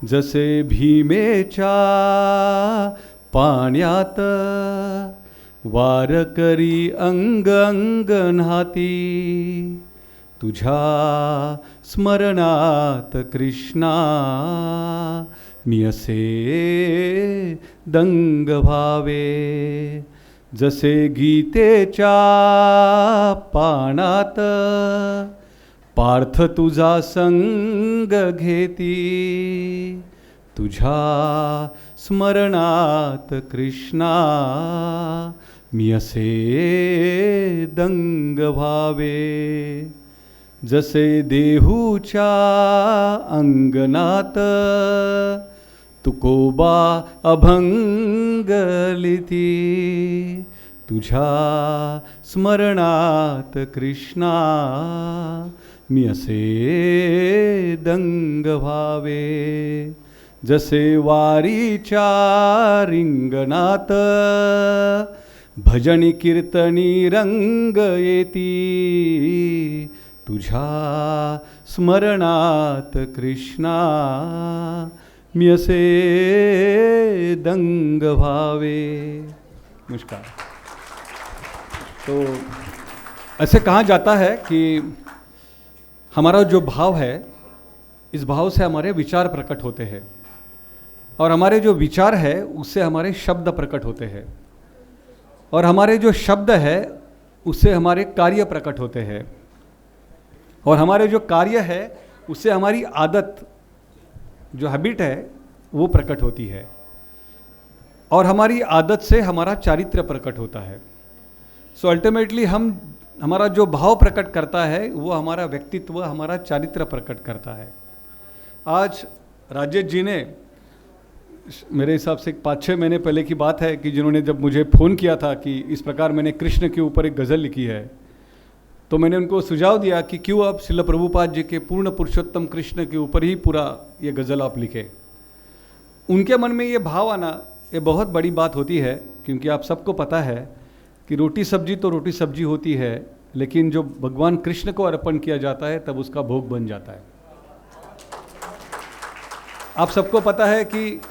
जसे भीमेच्या पाण्यात वारकरी अंग अंग न्हाती, तुझ्या स्मरणात कृष्णा मी असे दंग भावे, जसे गीतेच्या पानात पार्थ तुझा संग घेती, तुझ्या स्मरणात कृष्णा मी असे दंग भावे, जसे देहूच्या अंगणात तुकोबा अभंग लिती, तुझ्या स्मरणात कृष्णा मी असे दंग भावे, जसे वारीच्या रिंगणात भजनी कीर्तनी रंग येती, तुझ्या स्मरणात कृष्णा मी असे दंग भावे। नमस्कार। तो ऐसे कहा जाता है कि हमारा जो भाव है, इस भाव से हमारे विचार प्रकट होते हैं और हमारे जो विचार है उससे हमारे शब्द प्रकट होते हैं और हमारे जो शब्द है उससे हमारे कार्य प्रकट होते हैं और हमारे जो कार्य है उससे हमारी आदत, जो हैबिट है वो प्रकट होती है और हमारी आदत से हमारा चारित्र्य प्रकट होता है। सो अल्टीमेटली हमारा जो भाव प्रकट करता है वो हमारा व्यक्तित्व, हमारा चारित्र्य प्रकट करता है। आज राजेश जी ने, मेरे हिसाब से 5-6 महीने पहले की बात है कि जिन्होंने जब मुझे फ़ोन किया था कि इस प्रकार मैंने कृष्ण के ऊपर एक गज़ल लिखी है, तो मैंने उनको सुझाव दिया कि क्यों आप श्रील प्रभुपाद जी के पूर्ण पुरुषोत्तम कृष्ण के ऊपर ही पूरा ये गज़ल आप लिखें। उनके मन में ये भाव आना ये बहुत बड़ी बात होती है, क्योंकि आप सबको पता है कि रोटी सब्जी तो रोटी सब्जी होती है, लेकिन जो भगवान कृष्ण को अर्पण किया जाता है तब उसका भोग बन जाता है। आप सबको पता है कि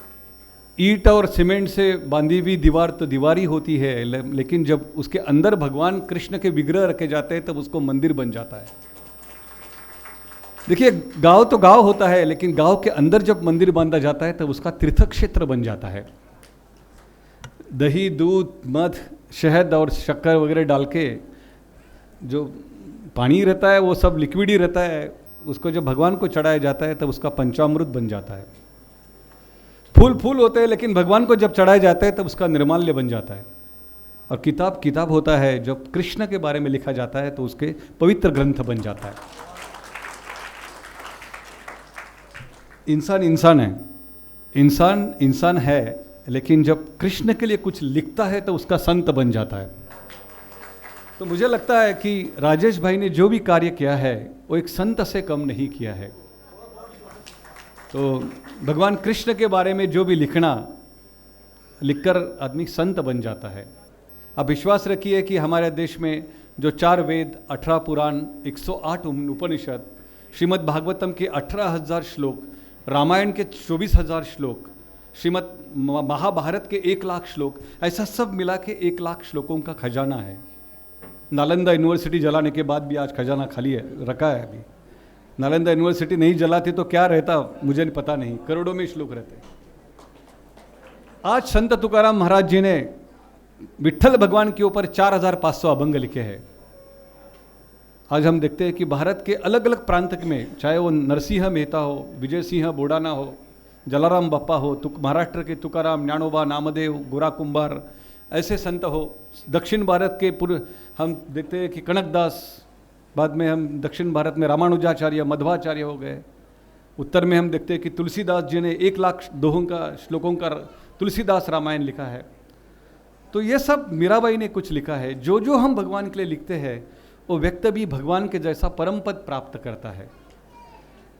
ईंट और सीमेंट से बांधी हुई दीवार तो दीवार ही होती है, लेकिन जब उसके अंदर भगवान कृष्ण के विग्रह रखे जाते हैं तब उसको मंदिर बन जाता है। देखिए, गांव तो गांव होता है, लेकिन गांव के अंदर जब मंदिर बांधा जाता है तब उसका तीर्थ क्षेत्र बन जाता है। दही, दूध, मध, शहद और शक्कर वगैरह डाल के जो पानी रहता है वो सब लिक्विड ही रहता है, उसको जब भगवान को चढ़ाया जाता है तब उसका पंचामृत बन जाता है। फूल फूल होते हैं, लेकिन भगवान को जब चढ़ाया जाता है तब उसका निर्माल्य बन जाता है। और किताब किताब होता है, जब कृष्ण के बारे में लिखा जाता है तो उसके पवित्र ग्रंथ बन जाता है। इंसान इंसान है, इंसान इंसान है, लेकिन जब कृष्ण के लिए कुछ लिखता है तो उसका संत बन जाता है। तो मुझे लगता है कि राजेश भाई ने जो भी कार्य किया है वो एक संत से कम नहीं किया है। तो भगवान कृष्ण के बारे में जो भी लिखकर आदमी संत बन जाता है। आप विश्वास रखिए कि हमारे देश में जो 4 वेद, 18 पुराण, 108 उपनिषद, श्रीमद् भागवतम के 18,000 श्लोक, रामायण के 24,000 श्लोक, श्रीमद् महाभारत के 1 लाख श्लोक, ऐसा सब मिला के 1 लाख श्लोकों का खजाना है। नालंदा यूनिवर्सिटी जलाने के बाद भी आज खजाना खाली है, रखा है अभी। नालंदा यूनिवर्सिटी नहीं जलाती तो क्या रहता मुझे पता नहीं, करोड़ों में श्लोक रहते। आज संत तुकाराम महाराज जी ने विट्ठल भगवान के ऊपर 4,500 अभंग लिखे हैं। आज हम देखते हैं कि भारत के अलग अलग प्रांत में, चाहे वो नरसिंह मेहता हो, विजय सिंह बोडाना हो, जलाराम बापा हो, महाराष्ट्र के तुकाराम, ज्ञानोबा, नामदेव, गोरा कुंभार, ऐसे संत हो। दक्षिण भारत के हम देखते हैं कि कनकदास, बाद में हम दक्षिण भारत में रामानुजाचार्य, मध्वाचार्य हो गए। उत्तर में हम देखते हैं कि तुलसीदास जी ने 1 लाख दोहों का श्लोकों का तुलसीदास रामायण लिखा है। तो ये सब मीराबाई ने कुछ लिखा है। जो जो हम भगवान के लिए लिखते हैं वो व्यक्ति भी भगवान के जैसा परम पद प्राप्त करता है।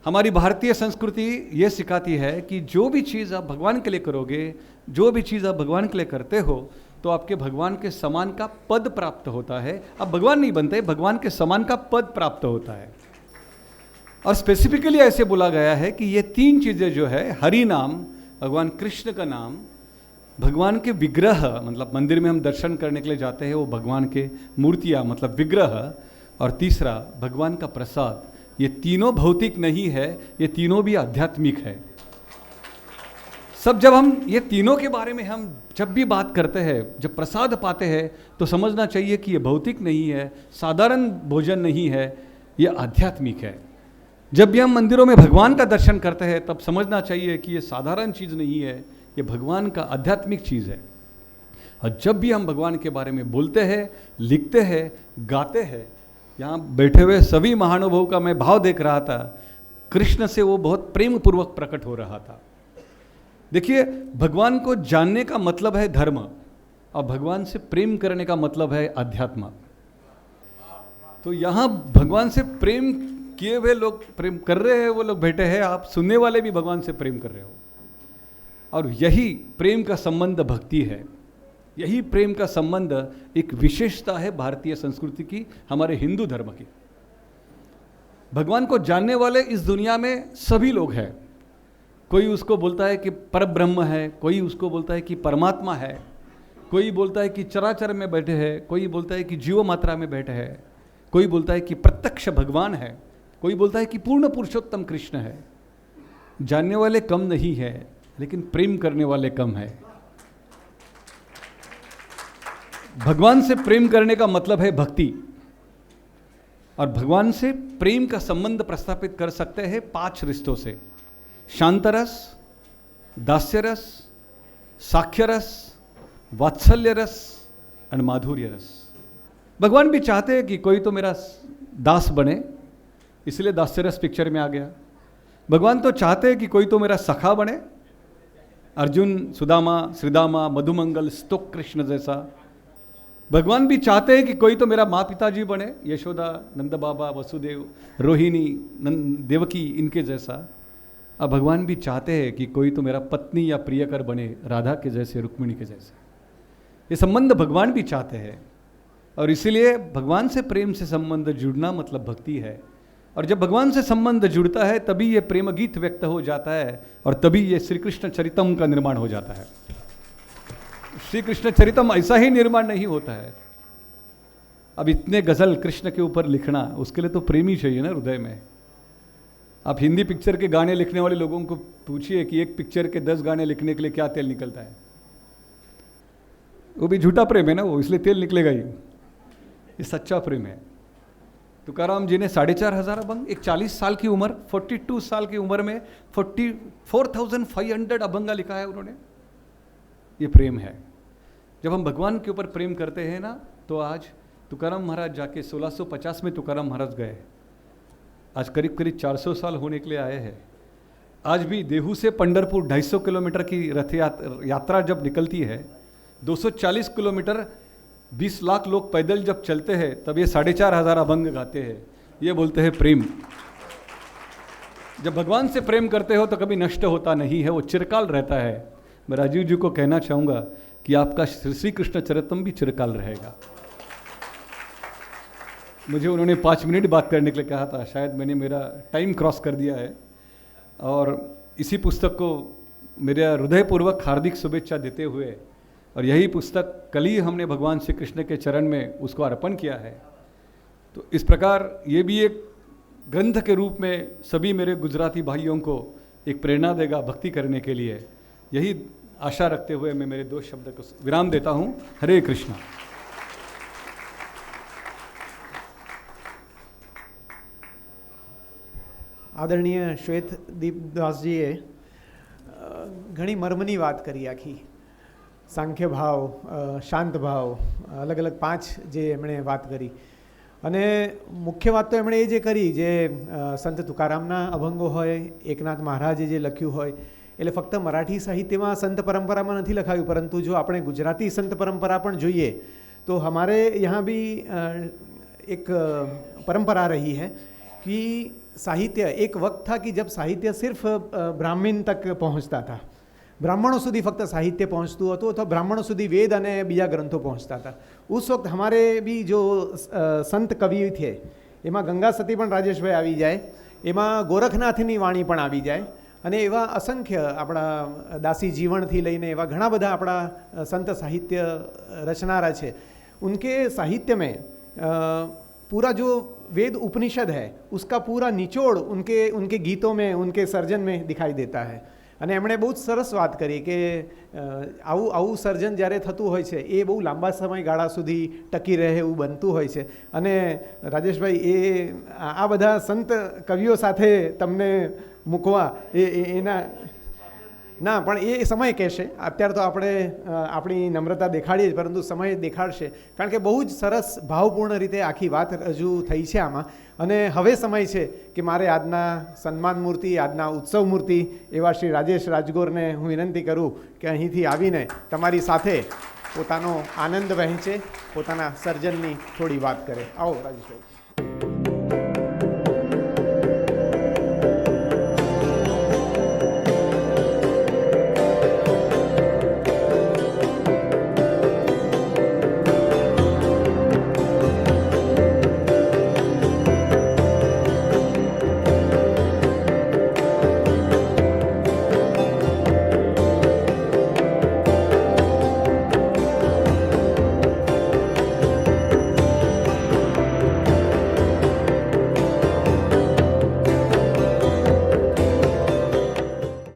हमारी भारतीय संस्कृति ये सिखाती है कि जो भी चीज़ आप भगवान के लिए करोगे, जो भी चीज़ आप भगवान के लिए करते हो, तो आपके भगवान के समान का पद प्राप्त होता है। आप भगवान नहीं बनते, भगवान के समान का पद प्राप्त होता है। और स्पेसिफिकली ऐसे बोला गया है कि ये 3 चीज़ें जो है, हरि नाम, भगवान कृष्ण का नाम, भगवान के विग्रह, मतलब मंदिर में हम दर्शन करने के लिए जाते हैं वो भगवान के मूर्तियाँ मतलब विग्रह, और तीसरा भगवान का प्रसाद। ये तीनों भौतिक नहीं है, ये तीनों भी आध्यात्मिक है। सब जब हम ये तीनों के बारे में हम जब भी बात करते हैं, जब प्रसाद पाते हैं, तो समझना चाहिए कि ये भौतिक नहीं है, साधारण भोजन नहीं है, ये आध्यात्मिक है। जब भी हम मंदिरों में भगवान का दर्शन करते हैं तब समझना चाहिए कि ये साधारण चीज़ नहीं है, ये भगवान का आध्यात्मिक चीज़ है। और जब भी हम भगवान के बारे में बोलते हैं, लिखते हैं, गाते हैं, यहाँ बैठे हुए सभी महानुभावों का मैं भाव देख रहा था, कृष्ण से वो बहुत प्रेम पूर्वक प्रकट हो रहा था। देखिए, भगवान को जानने का मतलब है धर्म, और भगवान से प्रेम करने का मतलब है अध्यात्म। तो यहाँ भगवान से प्रेम किए हुए लोग प्रेम कर रहे हैं, वो लोग बैठे हैं, आप सुनने वाले भी भगवान से प्रेम कर रहे हो। और यही प्रेम का संबंध भक्ति है, यही प्रेम का संबंध एक विशेषता है भारतीय संस्कृति की, हमारे हिंदू धर्म की। भगवान को जानने वाले इस दुनिया में सभी लोग हैं। कोई उसको बोलता है कि परब्रह्म है, कोई उसको बोलता है कि परमात्मा है, कोई बोलता है कि चराचर में बैठे हैं, कोई बोलता है कि जीव मात्रा में बैठे हैं, कोई बोलता है कि प्रत्यक्ष भगवान है, कोई बोलता है कि पूर्ण पुरुषोत्तम कृष्ण है। जानने वाले कम नहीं है, लेकिन प्रेम करने वाले कम है। भगवान से प्रेम करने का मतलब है भक्ति, और भगवान से प्रेम का संबंध प्रस्थापित कर सकते हैं 5 रिश्तों से: शांतरस, दास्यरस, साख्यरस, वात्सल्य रस और माधुर्य रस। भगवान भी चाहते हैं कि कोई तो मेरा दास बने, इसलिए दास्यरस पिक्चर में आ गया। भगवान तो चाहते हैं कि कोई तो मेरा सखा बने, अर्जुन, सुदामा, श्रीदामा, मधुमंगल, स्तुक कृष्ण जैसा। भगवान भी चाहते हैं कि कोई तो मेरा माँ पिताजी बने, यशोदा, नंद बाबा, वसुदेव, रोहिणी, देवकी, इनके जैसा। अब भगवान भी चाहते हैं कि कोई तो मेरा पत्नी या प्रियकर बने, राधा के जैसे, रुक्मिणी के जैसे। ये संबंध भगवान भी चाहते हैं। और इसीलिए भगवान से प्रेम से संबंध जुड़ना मतलब भक्ति है। और जब भगवान से संबंध जुड़ता है तभी ये प्रेम गीत व्यक्त हो जाता है और तभी ये श्री कृष्ण चरितम का निर्माण हो जाता है। श्री कृष्ण चरितम ऐसा ही निर्माण नहीं होता है। अब इतने गज़ल कृष्ण के ऊपर लिखना, उसके लिए तो प्रेम ही चाहिए ना हृदय में। आप हिंदी पिक्चर के गाने लिखने वाले लोगों को पूछिए कि एक पिक्चर के 10 गाने लिखने के लिए क्या तेल निकलता है। वो भी झूठा प्रेम है ना, वो इसलिए तेल निकलेगा ही। ये सच्चा प्रेम है। तुकाराम जी ने 4,500 अभंग, एक 40 साल की उम्र, 42 साल की उम्र में 44,500 अभंगा लिखा है उन्होंने। ये प्रेम है। जब हम भगवान के ऊपर प्रेम करते हैं ना, तो आज तुकाराम महाराज जाके 1650 में तुकाराम महाराज गए, आज करीब करीब 400 साल होने के लिए आए हैं। आज भी देहू से पंढरपुर 250 किलोमीटर की रथ यात्रा जब निकलती है, 240 किलोमीटर 20 लाख लोग पैदल जब चलते हैं, तब ये 4,500 अभंग गाते हैं। ये बोलते हैं प्रेम। जब भगवान से प्रेम करते हो तो कभी नष्ट होता नहीं है, वो चिरकाल रहता है। मैं राजीव जी को कहना चाहूँगा कि आपका श्री कृष्ण चरितम भी चिरकाल रहेगा। मुझे उन्होंने 5 मिनट बात करने के लिए कहा था, शायद मैंने मेरा टाइम क्रॉस कर दिया है। और इसी पुस्तक को मेरे हृदयपूर्वक हार्दिक शुभेच्छा देते हुए, और यही पुस्तक कल ही हमने भगवान श्री कृष्ण के चरण में उसको अर्पण किया है। तो इस प्रकार ये भी एक ग्रंथ के रूप में सभी मेरे गुजराती भाइयों को एक प्रेरणा देगा भक्ति करने के लिए। यही आशा रखते हुए मैं मेरे 2 शब्द को विराम देता हूँ। हरे कृष्णा। આદરણીય શ્વેતદીપ દાસજીએ ઘણી મર્મની વાત કરી આખી, સાંખ્ય ભાવ, શાંત ભાવ, અલગ અલગ 5 જે એમણે વાત કરી। અને મુખ્ય વાત તો એમણે એ જે કરી, જે સંત તુકારામના અભંગો હોય, એકનાથ મહારાજે જે લખ્યું હોય, એટલે ફક્ત મરાઠી સાહિત્યમાં સંત પરંપરામાં નથી લખાયું, પરંતુ જો આપણે ગુજરાતી સંત પરંપરા પણ જોઈએ તો हमारे यहाँ भी एक परंपरा रही है कि साहित्य, एक वक्त था कि जब साहित्य सिर्फ ब्राह्मण तक पहुँचता था, ब्राह्मणों સુધી ફક્ત સાહિત્ય પહોંચતું હતું, અથવા બ્રાહ્મણો સુધી વેદ અને બીજા ગ્રંથો પહોંચતા હતા। उस वक्त हमारे भी जो संत कवि थे, એમાં ગંગા સતી પણ રાજેશભાઈ આવી જાય, એમાં ગોરખનાથની વાણી પણ આવી જાય, અને એવા અસંખ્ય આપણા દાસી જીવણથી લઈને એવા ઘણા બધા આપણા સંત સાહિત્ય રચનારા છે। उनके साहित्य में पूरा जो वेद उपनिषद है उसका पूरा निचोड़ उनके गीतों में, उनके सर्जन में दिखाई देता है। અને એમણે બહુ જ સરસ વાત કરી કે આવું સર્જન જ્યારે થતું હોય છે એ બહુ લાંબા સમયગાળા સુધી ટકી રહે એવું બનતું હોય છે। અને રાજેશભાઈ, એ આ બધા સંત કવિઓ સાથે તમને મૂકવા એના ના, પણ એ સમય કહેશે। અત્યારે તો આપણે આપણી નમ્રતા દેખાડીએ જ, પરંતુ સમય દેખાડશે, કારણ કે બહુ જ સરસ ભાવપૂર્ણ રીતે આખી વાત રજૂ થઈ છે આમાં। અને હવે સમય છે કે મારે આજના સન્માન મૂર્તિ, આજના ઉત્સવ મૂર્તિ એવા શ્રી રાજેશ રાજગોરને હું વિનંતી કરું કે અહીંથી આવીને તમારી સાથે પોતાનો આનંદ વહેંચે, પોતાના સર્જનની થોડી વાત કરે। આવો રાજેશભાઈ।